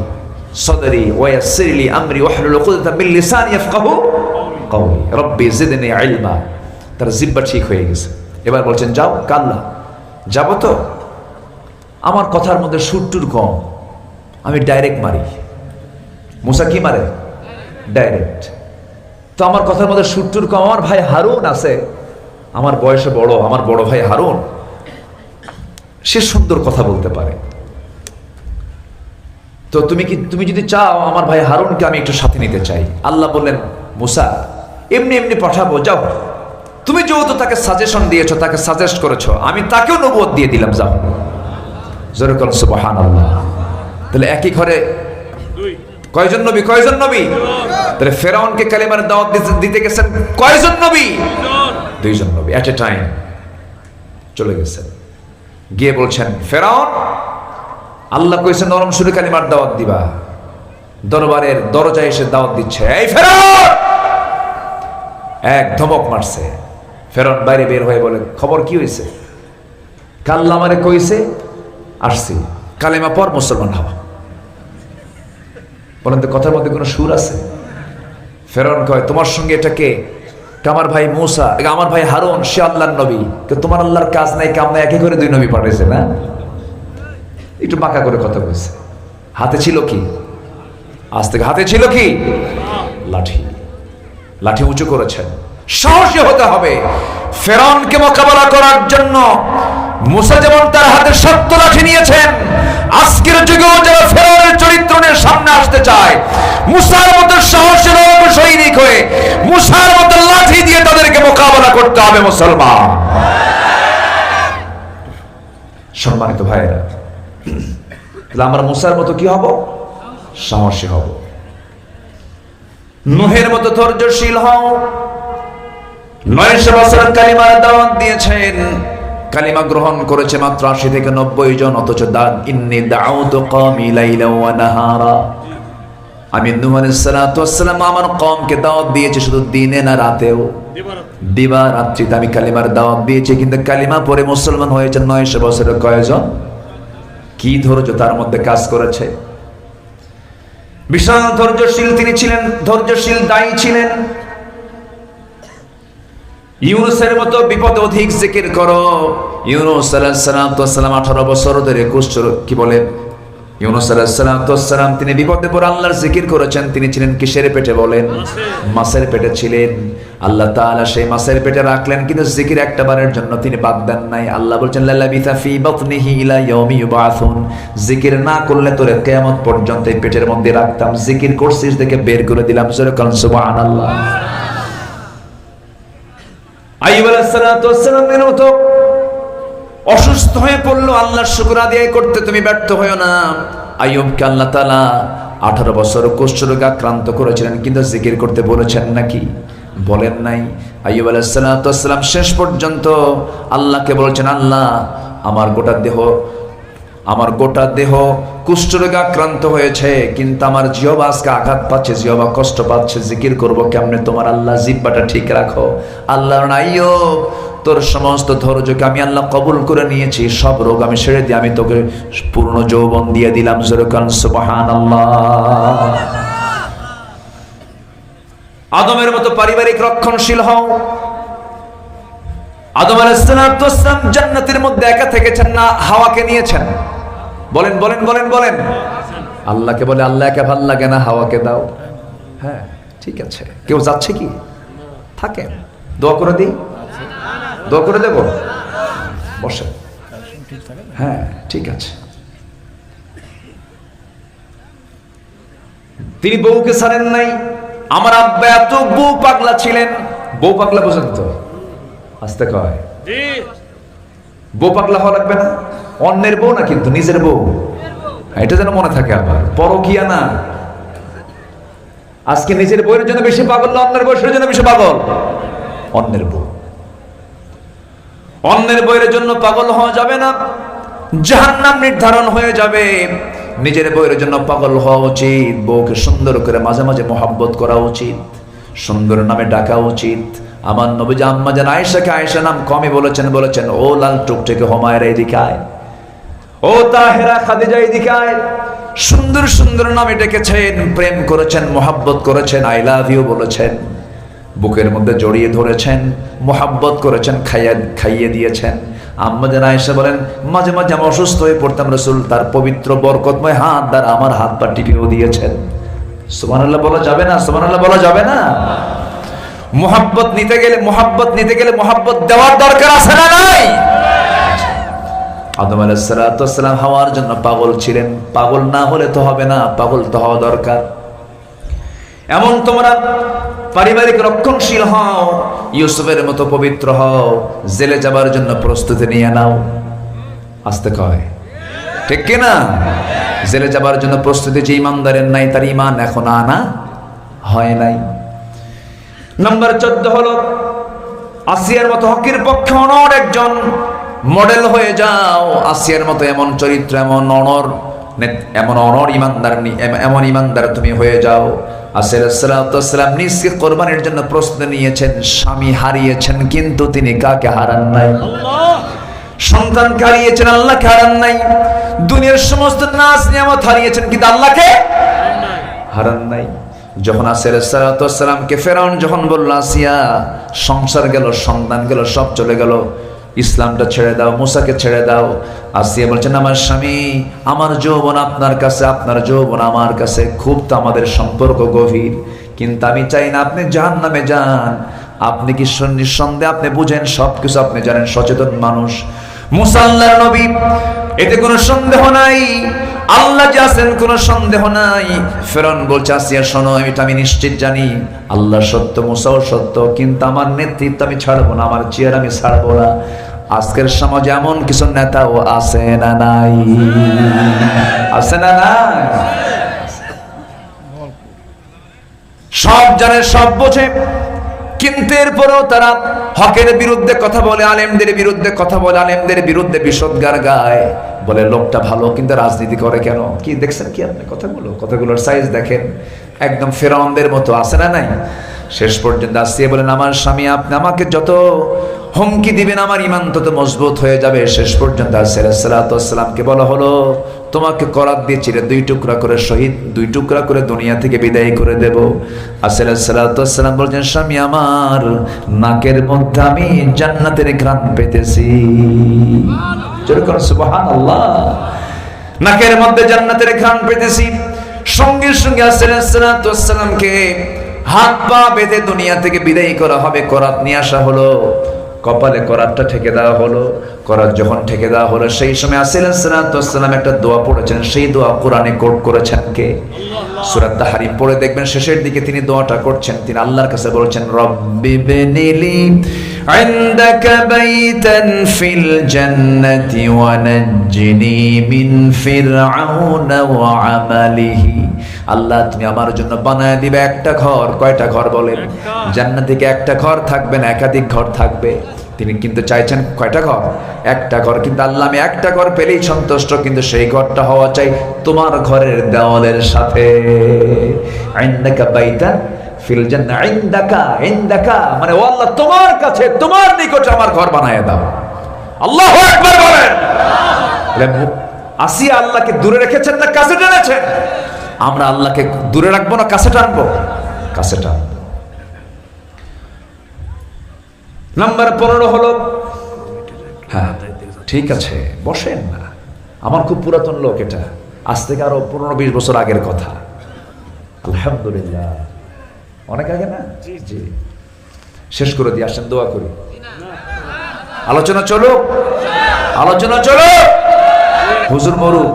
সাদরি ওয়া ইয়াসসির লি আমরি ওয়াহলুল উকদাতাম মিন লিসানি ইয়াফকাহু কওলি রব্বি জিদনি ইলমা। তার জিহ্বা ঠিক হয়ে গেছে। এবার বলছেন, যাও। কাল্লা, যাবো তো, আমার কথার মধ্যে সুরটুর কম, আমি ডাইরেক্ট মারি। মুসা কি মারে? ডাইরেক্ট। তো আমার কথার মধ্যে সুরটুর কম। আমার ভাই হারুন আছে, আমার বয়সে বড়, আমার বড় ভাই হারুন, সে সুন্দর কথা বলতে পারে। তো তুমি যদি চাও, আমার ভাই হারুনকে আমি একটু সাথে নিতে চাই। আল্লাহ বললেন, মুসা এমনি এমনি পাঠাবো, যাও। তুমি যেহেতু তাকে সাজেশন দিয়েছো, তাকে সাজেস্ট করেছো, আমি তাকেও নবুয়ত দিয়ে দিলাম, যাও। জোরে বলুন সুবহানাল্লাহ। তাহলে একই ঘরে কয়জন নবী? কয়জন নবী? তাহলে ফেরাউনকে কালিমার দাওয়াত দিতে গেছেন কয়জন নবী? 2 জন নবী এট এ টাইম চলে গেছেন। গিয়ে বলছেন, ফেরাউন, আল্লাহ কইছে নরম সুরে কালিমার দাওয়াত দিবা। দরবারের দরজায় এসে দাওয়াত দিচ্ছে, এই ফেরাউন! এক ধমক মারছে। ফেরাউন বাইরে বের হয়ে বলে, খবর কি হয়েছে? আল্লাহ আমারে কইছে, আসছি, কালিমা পর মুসলমান হওয়া। বলেন তো কথার মধ্যে কোনো সুর আছে? ফেরাউন কয়, তোমার সঙ্গে এটা কে? আমার ভাই মূসা, আমার ভাই হারুন, সে আল্লাহর নবী। তোমার আল্লাহর কাজ নাই, কাম নাই, একই করে 2 নবী পাঠাইছে না? একটু বাঁকা করে কথা বলছে। হাতে ছিল কি? আজ থেকে হাতে ছিল কি? লাঠি। লাঠি উঁচু করেছেন। সাহসী হতে হবে। ফেরাউনকে মোকাবেলা করার জন্য মুসা যেমন তার হাতে শক্ত লাঠি নিয়েছেন, আজকের যুগেও যারা ফেরাউনের চরিত্র নিয়ে সামনে আসতে চায়, মুসার মতো সাহসী লোক সৈনিক হয়ে মুসার মতো লাঠি দিয়ে তাদেরকে মোকাবেলা করতে হবে মুসলমান। সম্মানিত ভাইয়েরা, তাহলে আমরা মুসার মতো কি হব? সাহসী হব। নূহের মতো ধৈর্যশীল হও। 900 বছর কালিমার দাওয়াত দিয়েছেন, কালিমা গ্রহণ করেছে মাত্র 80 থেকে 90 জন, অথচ ইন্নী দাউতু কওমি লাইলা ওয়া নাহারা। আমি নূহ আলাইহিস সালাতু ওয়াস সালাম আমার কওমকে দাওয়াত দিয়েছি শুধু দিনে না রাতেও, দিবা রাত্রিতে আমি কালিমার দাওয়াত দিয়েছি। কিন্তু কালিমা পড়ে মুসলমান হয়েছে 900 বছরের কয়জন? কি ধৈর্য তার মধ্যে কাজ করেছে! বিশাল ধৈর্যশীল তিনি ছিলেন, ধৈর্যশীল দায়ী ছিলেন। ইউনূসের মতো বিপদে অধিক জিকির করো। ইউনূস আলাইহিস সালাম 18 বছর ধরে কি বলে, ইউনূস আলাইহিস সালাম তিনি বিপদে পড়ে আল্লাহর জিকির করেছেন। তিনি ছিলেন কিসের পেটে বলেন? মাছের পেটে ছিলেন। আল্লাহ তাআলা সেই মাছের পেটে রাখলেন, কিন্তু জিকির একটা বারের জন্য তিনি বাদ দেন নাই। আল্লাহ বলছেন লাবিথা ফি বাতনিহি ইলা ইয়াউমি ইউবাসুন, জিকির না করলে তোরে কিয়ামত পর্যন্ত এই পেটের মধ্যে রাখতাম, জিকির করছিস দেখে বের করে দিলাম। সুবহানাল্লাহ। আইয়ুব আলাইহিস সালামের মতো অসুস্থ হয়ে পড়লো, আল্লাহর শুকর আদায় করতে তুমি ব্যর্থ হয়ো না। আইয়ুবকে আল্লাহ তাআলা 18 বছর কুষ্ঠরোগে আক্রান্ত করেছিলেন, কিন্তু জিকির করতে বলেছেন নাকি? বলেন নাই। আইয়ুব আলাইহিস সালাম শেষ পর্যন্ত আল্লাহকে বলেছেন, আল্লাহ আমার গোটা দেহ কুষ্ঠরোগে আক্রান্ত হয়েছে, কিন্তু আমার জিহ্বা আজকে আঘাত পাচ্ছে, জিহ্বা কষ্ট পাচ্ছে, জিকির করবো কেমনে? তোমার আল্লাহ জিহ্বাটা ঠিক রাখো। আল্লাহ আইয়ুব, তোর সমস্ত ধৈর্যকে আমি আল্লাহ কবুল করে নিয়েছি, সব রোগ আমি সেরে দিয়ে আমি তোকে পূর্ণ যৌবন দিয়ে দিলাম। সুবহানাল্লাহ। আদমের মতো পারিবারিক রক্ষণশীল হও। আদম আলাইহিস সালাম জান্নাতের মধ্যে একা থেকেছেন না, হাওয়াকে নিয়েছেন। বলেন বলেন বলেন বলেন। আল্লাহকে বলে, আল্লাহ একা ভাল লাগে না, হাওয়াকে দাও। হ্যাঁ ঠিক আছে, কেউ যাচ্ছে কি? থাকেন, দোয়া করে দিই, দোয়া করে দেব, বসে। হ্যাঁ ঠিক আছে। তিনি বউকে ছাড়েন নাই। আমার আব্বা এত বউ পাগলা ছিলেন। বউ পাগলা বোঝেন তো? আস্তে কয়, বউ পাগলা হওয়া লাগবে না। অন্যের বউ না, কিন্তু নিজের বউ, এটা যেন মনে থাকে। আবার পরকিয়া না। আজকে নিজের বউয়ের জন্য বেশি পাগল না অন্যের বউয়ের জন্য বেশি পাগল? অন্যের বউ। অন্যের বউয়ের জন্য পাগল হওয়া যাবে না, জাহান্নাম নির্ধারণ হয়ে যাবে। নিজের বউয়ের জন্য পাগল হওয়া উচিত। বউকে সুন্দর করে মাঝে মাঝে মহব্বত করা উচিত, সুন্দর নামে ডাকা উচিত। আমার নবীজি আম্মা জান আয়েশাকে আয়েশা নাম কমই বলেছেন, ও লাল টুকটুকে হুমায়রা এদিকে আয়, ও তাহেরা খাদিজা এদিকে আয়। সুন্দর সুন্দর নামে ডেকেছেন, প্রেম করেছেন, মহব্বত করেছেন, আই লাভ ইউ বলেছেন, বুকের মধ্যে জড়িয়ে ধরেছেন, মহব্বত করেছেন, খাইয়ে দিয়েছেন। আম্মা জান আয়েশা বলেন, মাঝে মাঝে আমি অসুস্থ হয়ে পড়তাম, রাসূল তার পবিত্র বরকতময় হাত দ্বারা আমার হাত পা টিপিয়েও দিয়েছেন। সুবহানাল্লাহ বলা যাবে না? সুবহানাল্লাহ বলা যাবে না? মোহাব্বত নিতে গেলে মোহাব্বত দেওয়ার দরকার আছে না নাই? আদম আলাইহিস সালাম হাওয়ার জন্য পাগল ছিলেন। পাগল না হলে তো হবে না, পাগল তো হওয়া দরকার। এমন তোমরা পারিবারিক রক্ষণশীল হও, ইউসুফের মতো পবিত্র হও, জেলে যাবার জন্য প্রস্তুতি নিয়ে নাও। আস্তে কয়, ঠিক কিনা? জেলে যাবার জন্য প্রস্তুতি যে ইমানদারের নাই, তার ইমান এখন আনা হয় নাই। নাম্বার 14 হলো আসিয়ার মতো হকের পক্ষে অনড় একজন মডেল হয়ে যাও। আসিয়ার মতো এমন চরিত্র, এমন অনড় ইমানদার, এমন ইমানদার তুমি হয়ে যাও। আসিয়া আলাইহিস সালাম নিজকে কোরবানির জন্য প্রস্তুতি নিয়েছেন। স্বামী হারিয়েছেন, কিন্তু তিনি কাকে হারান নাই? সন্তানকে হারিয়েছেন, আল্লাহকে হারান নাই। দুনিয়ার সমস্ত নাজ নিয়ামত হারিয়েছেন, কিন্তু আল্লাহকে হারান নাই। যখন আসিয়া আলাইহিস সালামকে ফেরাউন যখন বলল, আসিয়া সংসার গেল, সন্তান গেল, সব চলে গেল, ইসলামটা ছেড়ে দাও, মুসাকে ছেড়ে দাও। আসিয়া বলছেন, আমার স্বামী, আমার যৌবন আপনার কাছে, আপনার যৌবন আমার কাছে, খুব তো আমাদের সম্পর্ক গভীর, কিন্তু আমি চাই না আপনি জাহান্নামে যান। আপনি কি নিঃসন্দেহে আপনি বুঝেন, সবকিছু আপনি জানেন, সচেতন মানুষ। মুসা আল্লাহর নবী, এতে কোনো সন্দেহ নাই, আল্লাহ যে আছেন কোনো সন্দেহ নাই। ফেরাউন বলছে আসিয়া শোনো, এটা আমি নিশ্চিত জানি আল্লাহ সত্য, মুসাও সত্য, কিন্তু আমার নেতৃত্ব আমি ছাড়বো না, আমার চেয়ার আমি ছাড়বো না। আজকের সমাজে এমন কিছু নেতাও আছে না নাই? আছে না নাই? সব জানে, সব বোঝে, কিন্তু এরপরেও তারা হকের বিরুদ্ধে কথা বলে, আলেমদের বিরুদ্ধে কথা বলে, আলেমদের বিরুদ্ধে বিষোদ্গার গায়, বলে লোকটা ভালো কিন্তু রাজনীতি করে কেন? কি দেখছেন কি আপনি কথাগুলোর সাইজ দেখেন, একদম ফেরাউনদের মতো, আছে না নাই? শেষ পর্যন্ত আসিয়ে বলেন আমার স্বামী, আপনি আমাকে যত হুমকি দিবেন আমার ঈমান তত মজবুত হয়ে যাবে। শেষ পর্যন্ত আসিয়া সাল্লাল্লাহু আলাইহি ওয়াসাল্লামকে বলা হলো তোমাকে করাত দিয়ে চিরে 2 টুকরা করে শহীদ, 2 টুকরা করে দুনিয়া থেকে বিদায় করে দেব। আসিয়া সাল্লাল্লাহু আলাইহি ওয়াসাল্লাম বলছেন স্বামী আমার, নাকের মধ্যে আমি জান্নাতের ঘ্রাণ পেতেছি। জোরে করে সুবহানাল্লাহ। নাকের মধ্যে জান্নাতের ঘ্রাণ পেতেছি। সঙ্গে সঙ্গে আসিয়া সাল্লাল্লাহু আলাইহি ওয়াসাল্লামকে হাত পা বেঁধে দুনিয়া থেকে বিদায় করা হবে। করাত নিয়ে আসা হলো, কপালে করাতটা ঠেকে দেওয়া হলো। করাত যখন ঠেকে দেওয়া হলো, সেই সময় আসসালাম একটা দোয়া পড়েছেন, সেই দোয়া কোরআনে কোট করেছেন কে? সূরা তাহরিম পড়ে দেখবেন শেষের দিকে তিনি দোয়াটা করছেন, তিনি আল্লাহর কাছে বলছেন রব্বি বিনিলি ইনদাকা বাইতান ফিল জান্নাতি ওয়া নাজ্জিনি মিন ফিরআউনা ওয়া আমালিহি। আল্লাহ তুমি আমার জন্য বানায় দিবে একটা ঘর। কয়টা ঘর বলেন? জান্নাত থেকে একটা ঘর থাকবে না, একাধিক ঘর থাকবে। তিনি কিন্তু চাইছেন কয়টা ঘর? একটা ঘর। কিন্তু আল্লাহ আমি একটা ঘর পেলেই সন্তুষ্ট, কিন্তু সেই ঘরটা হওয়া চাই তোমার ঘরের দেওয়ালের সাথে। ইনদাকা বাইতান ফিল জান্নাহ, ইনদাকা মানে ও আল্লাহ তোমার কাছে, তোমার নিকটে আমার ঘর বানায় দাও। আল্লাহু আকবার বলেন। আসিয়া আল্লাহকে দূরে রেখেছেন না কাছে টেনেছেন? আমরা আল্লাহকে দূরে রাখবো না কাছে টানবো? কাছে টানবো। নাম্বার 15 হলো, হ্যাঁ ঠিক আছে বসেন না, আমার খুব পুরাতন লোক এটা, আজ থেকে আরো 15-20 বছর আগের কথা। আলহামদুলিল্লাহ, অনেক আগে না? জি শেষ করে দিয়ে আসেন, দোয়া করি। আলোচনা চলো, আলোচনা চলো। হুজুর মরুক,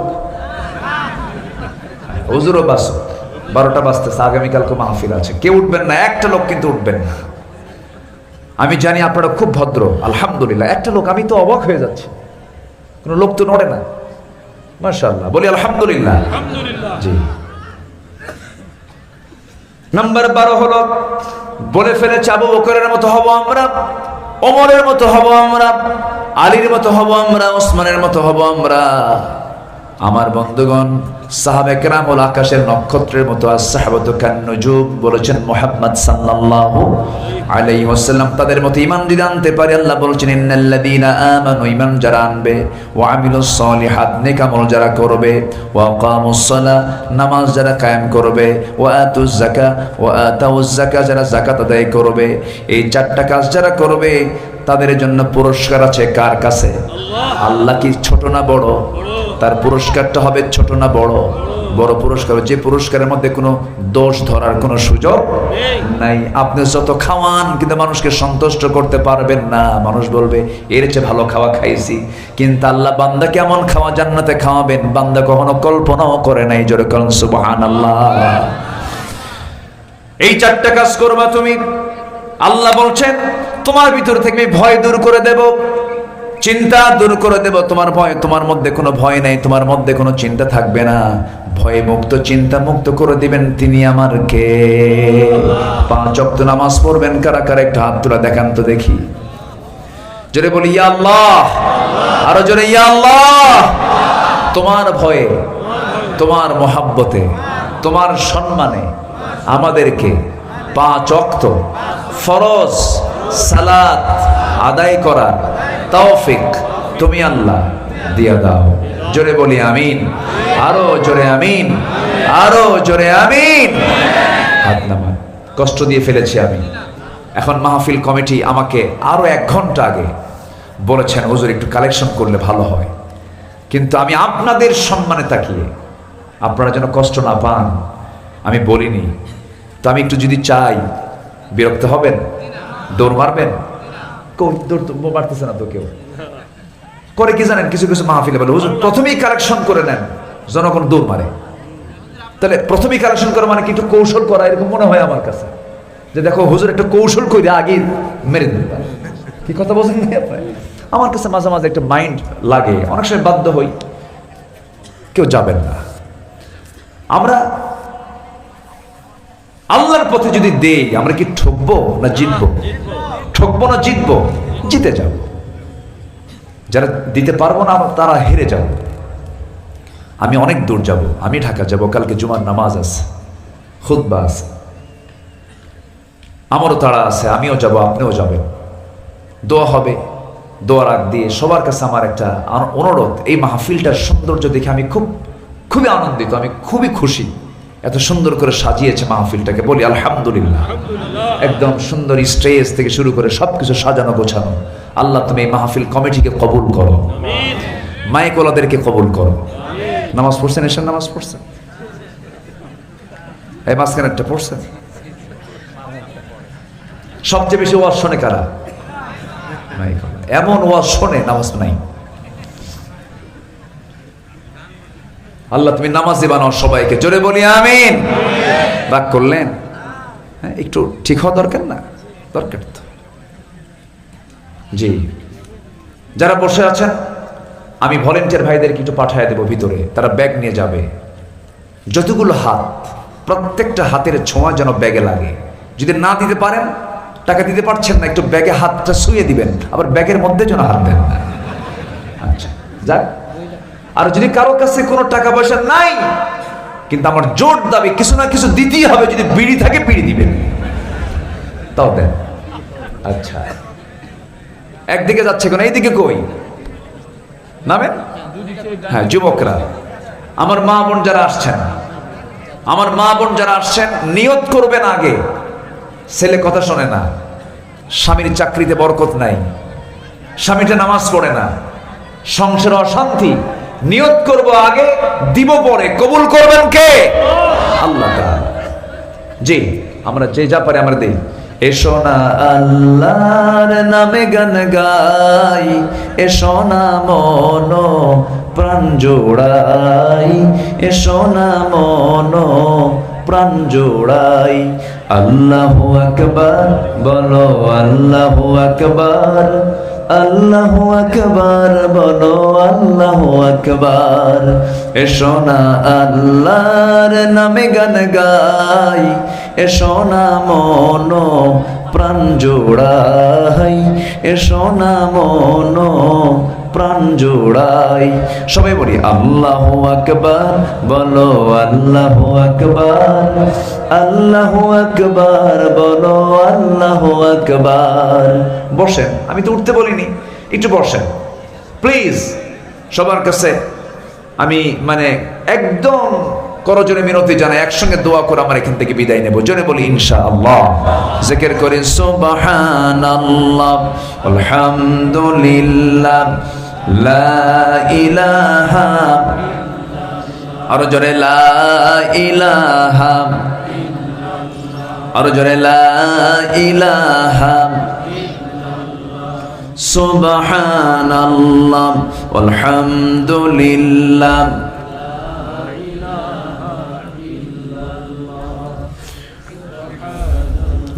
হুজুরও বাসুক, 12টা বাজতেছে, আগামীকালকে মাহফিল আছে, কেউ উঠবেন না, একটা লোক কিন্তু উঠবেন না। আমি জানি আপনারা খুব ভদ্র, আলহামদুলিল্লাহ। একটা লোক, আমি তো অবাক হয়ে যাচ্ছি, কোনো লোক তো নড়ে না, মাশাআল্লাহ, বলি আলহামদুলিল্লাহ। জি। নাম্বার 12 হলো, বলে ফেলেছে আবু বকরের মতো হব আমরা, ওমরের মতো হব আমরা, আলীর মতো হব আমরা, ওসমানের মতো হব আমরা। আমার বন্ধুগণ, সাহাবে কেরাম হল আকাশের নক্ষত্রের মতো, as-সাহাবাতু কান-নুজুম বলেছেন মুহাম্মদ সাল্লাল্লাহু আলাইহি ওয়াসাল্লাম। তাদের মতো ঈমান যদি আনতে পারে, আল্লাহ বলছেন ইন্নাল্লাযীনা আমানু, ঈমান যারা আনবে, ওয়া আমিলুস সালিহাত, নেক আমল যারা করবে, ওয়া আকামুস সালাহ, নামাজ যারা কায়েম করবে, ওয়া আতুজ যাকাত, ওয়া আতাউজ যাকাত, যারা যাকাত আদায় করবে, এই 4টা কাজ যারা করবে তাদের জন্য পুরস্কার আছে। কার কাছে? আল্লাহ। কি ছোট না বড়? তার পুরস্কারটা হবে ছোট না বড়? বড় পুরস্কার, যে পুরস্কারের মধ্যে কোনো দোষ ধরার কোনো সুযোগ নাই। আপনি যত খাওয়ান কিন্তু মানুষকে সন্তুষ্ট করতে পারবেন না, মানুষ বলবে এর চেয়ে ভালো খাওয়া খাইছি। কিন্তু আল্লাহ বান্দাকে এমন খাওয়া জান্নাতে খাওয়াবেন বান্দা কখনো কল্পনাও করে নাই। জোরে বলেন সুবহানাল্লাহ। এই 4টা কাজ করবা তুমি, আল্লাহ বলছেন তোমার ভিতর থেকে ভয় দূর করে দেব, চিন্তা দূর করে দেব। তোমার ভয়, তোমার মধ্যে কোনো ভয় নাই, তোমার মধ্যে কোনো চিন্তা থাকবে না। ভয় মুক্ত, চিন্তা মুক্ত করে দিবেন তিনি আমার কে? 5 ওয়াক্ত নামাজ পড়বেন কারা কারা? একটু হাত তুলে দেখান তো দেখি। জোরে বলি ইয়া আল্লাহ, আরো জোরে ইয়া আল্লাহ। তোমার ভয়ে, তোমার মহাব্বতে, তোমার সম্মানে আমাদেরকে 5 ওয়াক্ত ফরজ সালাত আদায় করার তৌফিক তুমি আল্লাহ দিয়া দাও। জোরে বলি আমিন, আরো জোরে আমিন, আরো জোরে আমিন। হাত নামান, কষ্ট দিয়ে ফেলেছি আমি। এখন মাহফিল কমিটি আমাকে আরো 1 ঘন্টা আগে বলেছেন হুজুর একটু কালেকশন করলে ভালো হয়, কিন্তু আমি আপনাদের সম্মানে তাকিয়ে আপনারা যেন কষ্ট না পান আমি বলিনি। তো আমি একটু যদি চাই, বিরক্ত হবেন? দৌড় মারবেন? দৌড় মারতেছে না তো কেউ, করে কি জানেন, কিছু কিছু মাহফিলে বলে হুজুর প্রথমেই কালেকশন করে নেন, জনগণ দৌড় মারে। তাহলে প্রথমেই কালেকশন করা মানে কি একটু কৌশল করা, এরকম মনে হয় আমার কাছে, যে দেখো হুজুর একটা কৌশল করে আগে মেরে দিন। কি কথা বলছেন আপনি? আমার কাছে মাঝে মাঝে একটা মাইন্ড লাগে, অনেক সময় বাধ্য হই। কেউ যাবেন না, আমরা আল্লাহর পথে যদি দেই, আমরা কি ঠকবো না জিতবো? ঠকবো না জিতবো? জিতে যাব। যারা দিতে পারবো না তারা হেরে যাব। আমি অনেক দূর যাব, আমি ঢাকা যাব, কালকে জুমার নামাজ আছে, খুতবা আছে, আমারও তাড়া আছে, আমিও যাব, আপনিও যাবেন, দোয়া হবে। দোয়ার আগ দিয়ে সবার কাছে আমার একটা অনুরোধ, এই মাহফিলটার সৌন্দর্য দেখে আমি খুবই আনন্দিত, আমি খুবই খুশি। এত সুন্দর করে সাজিয়েছে মাহফিলটাকে, বলি আলহামদুলিল্লাহ। একদম সুন্দর স্টেজ থেকে শুরু করে সবকিছু সাজানো গোছানো। আল্লাহ তুমি এই মাহফিল কমিটিকে কবুল করো, মাইকওয়ালাদেরকে কবুল করো। নামাজ পড়ছেন? এশার নামাজ পড়ছেন? এই মাঝখানে একটা পড়ছেন? সবচেয়ে বেশি ওয়াজ শোনে কারা? এমন ওয়াজ শোনে নামাজ নাই। আল্লাহ তুমি নামাজি বানাও সবাইকে, জোরে বলি আমিন। রাগ করলেন? হ্যাঁ, একটু ঠিক হওয়া দরকার না? দরকার তো। জি, যারা বসে আছেন আমি ভলেন্টিয়ার ভাইদেরকে একটু পাঠিয়ে দেবো ভিতরে, তারা ব্যাগ নিয়ে যাবে। যতগুলো হাত, প্রত্যেকটা হাতের ছোঁয়া যেন ব্যাগে লাগে। যদি না দিতে পারেন, টাকা দিতে পারছেন না, একটু ব্যাগে হাতটা শুয়ে দিবেন, আবার ব্যাগের মধ্যে যেন হাত দেন। আচ্ছা যাক। আর যদি কারো কাছে কোনো টাকা পয়সা নাই, কিন্তু আমার জোর দাবি কিছু না কিছু দিতেই হবে, যদি বিড়ি থাকে বিড়ি দিবেন, তাও দেন। আচ্ছা, একদিকে যাচ্ছে কেন, এইদিকে কই নামেন? হ্যাঁ, যুবকরা, আমার মা বোন যারা আসছেন, আমার মা বোন যারা আসছেন, নিয়ত করবেন আগে। ছেলে কথা শোনে না, স্বামীর চাকরিতে বরকত নাই, স্বামীটা নামাজ পড়ে না, সংসারে অশান্তি। নিয়ত করব আগে, দিব পরে। কবুল করবেন কে? আল্লাহ তাআলা। জি, আমরা যে যা পারি আমরা দেই। এসো না আল্লাহর নামে গান গাই, এসো না মন প্রাণ জোড়াই, এসো না মন প্রাণ জোড়াই। আল্লাহু আকবার বলো, আল্লাহু আকবার, আল্লাহু আকবার বলো, আল্লাহু আকবার। এসো না আল্লাহর নামে গান গাই, এসো না মন প্রাণ জোড়াই, এসো না মন প্রাণ জোড়াই। সবাই বলি আল্লাহু আকবার বলো, আল্লাহু আকবার, আল্লাহু আকবার বলো, আল্লাহু আকবার। বসেন, আমি তো উঠতে বলিনি, একটু বসেন প্লিজ। সবার কাছে আমি মানে একদম করজোরে মিনতি জানাই, একসঙ্গে দোয়া করে আমার এখান থেকে বিদায় নেব। জোরে বলি ইনশাআল্লাহ। জিকির করি সুবহানাল্লাহ, আলহামদুলিল্লাহ, লা ইলাহা, আরো জোরে লা ইলাহা, আরো জোরে লা ইলাহা, সুবহানাল্লাহ, আলহামদুলিল্লাহ।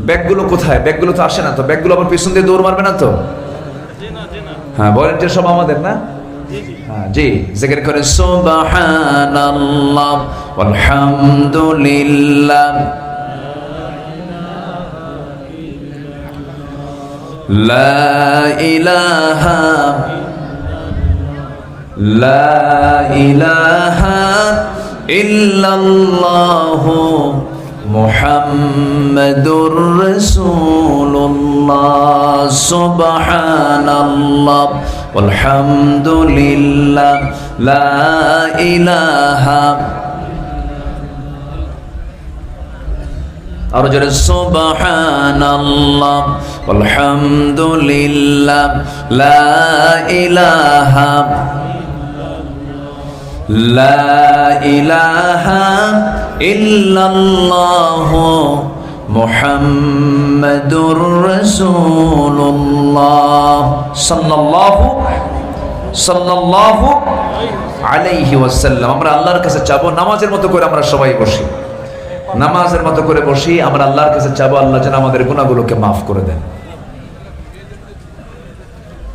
ব্যাগগুলো কোথায়? ব্যাগগুলো তো আসে না তো, ব্যাগগুলো আবার পিছন দিয়ে দৌড় মারবে না তো? হ্যাঁ, ভলেন্টিয়ার সব আমাদের না? হ্যাঁ জি, জিকির করে সুবহানাল্লাহ, আলহামদুলিল্লাহ, লা ইলাহা, লা ইলাহা ইল্লাল্লাহু মুহাম্মাদুর রাসূলুল্লাহ। সুবহানাল্লাহ, আলহামদুলিল্লাহ, লা ইলাহা, আরো জোরে সুবহানাল্লাহ, আলহামদুলিল্লাহ, লা ইলাহা, লা ইলাহা ইল্লাল্লাহু মুহাম্মাদুর রাসূলুল্লাহ সাল্লাল্লাহু সাল্লাল্লাহু আলাইহি ওয়াসাল্লাম। আমরা আল্লাহর কাছে চাবো, নামাজের মতো করে আমরা সবাই বসি, নামাজের মতো করে বসি, আমরা আল্লাহর কাছে চাবো আল্লাহ যেন আমাদের গুনাহগুলোকে মাফ করে দেন।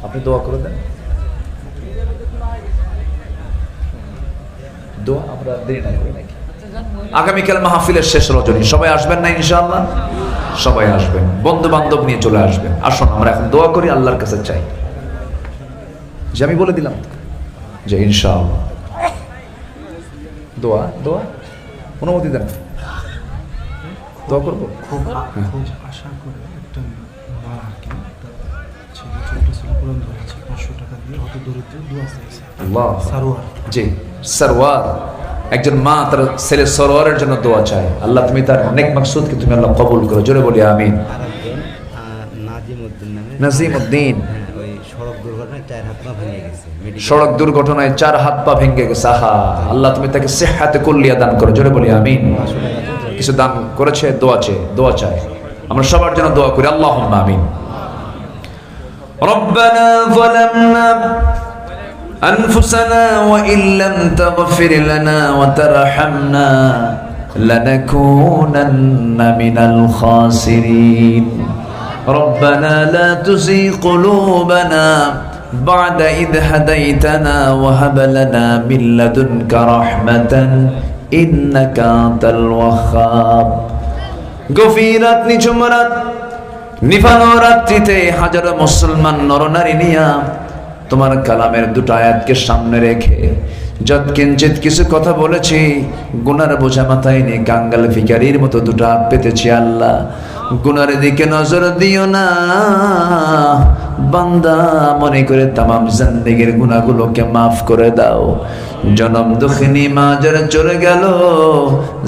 আপনি দোয়া করে দেন, দোয়া আমরা দেরি না করি নাকি? আগামীকাল মাহফিলের শেষ রজনী, সবাই আসবেন না ইনশাআল্লাহ? সবাই আসবেন, বন্ধু বান্ধব নিয়ে চলে আসবেন। আসুন আমরা এখন দোয়া করি, আল্লাহর কাছে চাই। যে আমি বলে দিলাম যে ইনশাআল্লাহ দোয়া দোয়া অনুমতি দেন, দোয়া করবো। খুব আশা করে একটা মা আর কি ছেলে ছোট ছিল, কোরআন ধরেছে 500 টাকা দিয়ে হয়তো দরিদ্র দোয়া চাইছে। আল্লাহ সারোয়ার, জি সরওয়ার, একজন মা তার ছেলে সরওয়ারের জন্য দোয়া চায়। আল্লাহ তুমি তার নেক মাকসুদকে তুমি আল্লাহ কবুল করো, জোরে বলি আমিন। নাজিমউদ্দিন নামে, নাজিমউদ্দিন ওই সড়ক দুর্ঘটনায় 4 হাত পা ভেঙে গেছে। সড়ক দুর্ঘটনায় 4 হাত পা ভেঙে গেছে। আহা, আল্লাহ তুমি তাকে সিহহাতে কুল্লিয়া দান করো, জোরে বলি আমিন। কিছু দান করেছে, দোয়া চায়। আমরা সবার জন্য দোয়া করি, আল্লাহুম্মা আমিন। রব্বানা যালামনা أنفسنا وإن لم تغفر لنا وترحمنا لنكونن من الخاسرين ربنا لا تزغ قلوبنا بعد إذ هديتنا وهب لنا من لدنك رحمة إنك أنت الوهاب গভীরাত নিঝুম রাত, নিভানো রাত্রিতে হাজারো মুসলমান নরনারী নিয়া তোমার কালামের দুটো আয়াতকে সামনে রেখে যৎকিঞ্চিত কিছু কথা বলেছি, গুনার বোঝা মাথায় নিয়ে কাঙ্গাল ভিখারির মতো দুটো হাত পেতেছি। আল্লাহ গুনার দিকে নজর দিও না, বান্দা মনে করে তামাম জিন্দেগীর গুনাহগুলোকে মাফ করে দাও। জনম দুঃখিনী মা যারা চলে গেল,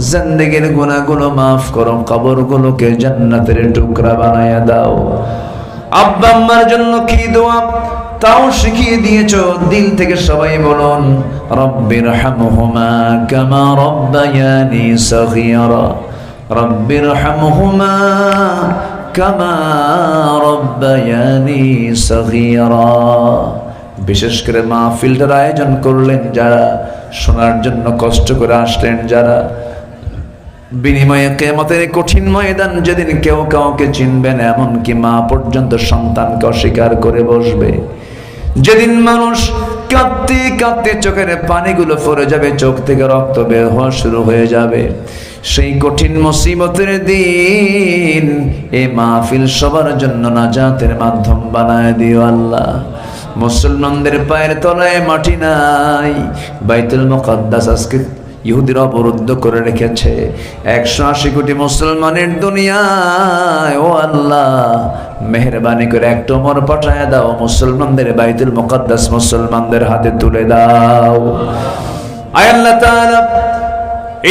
জিন্দেগীর গুনাহগুলো মাফ করো, কবরগুলোকে জান্নাতের টুকরা বানায়া দাও। আব্বা আম্মার জন্য কি দোয়া তাও শিখিয়ে দিয়েছো, দিল থেকে সবাই বলুন রব্বির হামহুমা কামা রব্বায়ানি সগীরা, রব্বির হামহুমা কামা রব্বায়ানি সগীরা। বিশেষ করে মাহফিলটার আয়োজন করলেন যারা, শোনার জন্য কষ্ট করে আসলেন যারা, বিনিময়ে কিয়ামতের কঠিন ময়দান যেদিন কেউ কাউকে চিনবে না, এমনকি মা পর্যন্ত সন্তানকে অস্বীকার করে বসবে, যেদিন মানুষ কাঁদতে কাঁদতে চোখের পানিগুলো পড়ে যাবে, চোখ থেকে রক্ত বের হওয়া শুরু হয়ে যাবে, সেই কঠিন মুসিবতের দিন এই মাহফিল সবার জন্য নাজাতের মাধ্যম বানায় দিও আল্লাহ। মুসলমানদের পায়ের তলায় মাটি নাই, বাইতুল মুকাদ্দাস আজকে ইহুদিরা অবরুদ্ধ করে রেখেছে। 180 কোটি মুসলমানের দুনিয়ায়, ও আল্লাহ মেহেরবানি করে একটা ওমর পাঠায় দাও, মুসলমানদের বাইতুল মুকাদ্দাস মুসলমানদের হাতে তুলে দাও। আয় আল্লাহ তাআলা,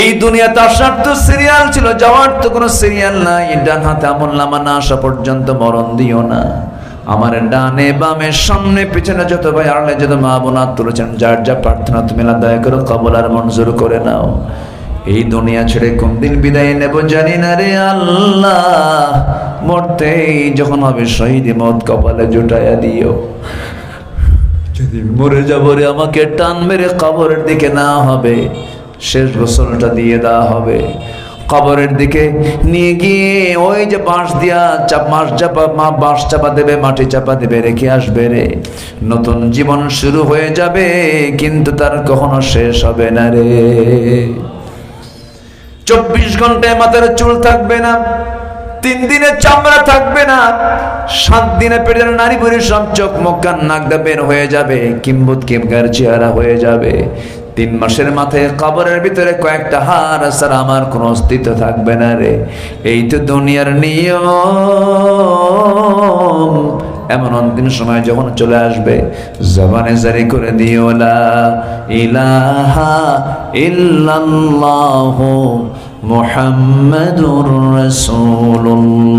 এই দুনিয়াতে আসার তো সিরিয়াল ছিল, যাওয়ার তো কোনো সিরিয়াল নাই। ডান হাতে আমলনামা না আসা পর্যন্ত মরণ দিও না। আমার ডানে বামে সামনে পিছনে যত ভাই আড়ালে যত মা বোনা তুলেছেন, যার যা প্রার্থনা তুমি আল্লাহ দয়া করে কবুল আর মঞ্জুর করে নাও। এই দুনিয়া ছেড়ে কোন দিন বিদায় নেব জানি না রে আল্লাহ, মরতেই যখন হবে শহীদি মত কপালে জুটাইয়া দিও। যদি মরে যাবো রে আমাকে টান মেরে কবরের দিকে না হবে, শেষ গোসলটা দিয়ে দেওয়া হবে। কবরের দিকে নিয়ে গিয়ে ওই যে বাঁশ দিয়া বাঁশ চাপা দেবে, মাটি চাপা দেবে, রেখে আসবে রে। নতুন জীবন শুরু হয়ে যাবে, কিন্তু তার কখনো শেষ হবে না রে। 24 ঘন্টায় মাথার চুল থাকবে না, 3 দিনে চামড়া থাকবে না, 7 দিনে পেটের নারী বুড়ি সব চোখ মুখ কান নাক দা বের হয়ে যাবে, কিম্বুত কিমকার চেহারা হয়ে যাবে। 3 মাসের মাথায় কবরের ভিতরে কয়েকটা হার ছাড়া আমার কোনো অস্তিত্ব থাকবে না রে। এই তো দুনিয়ার নিয়ম। এমন অন্তিম সময় যখন চলে আসবে, জবানে জারি করে দিও লা ইলাহা ইল্লাল্লাহু মুহাম্মাদুর রাসূলুল্লাহ।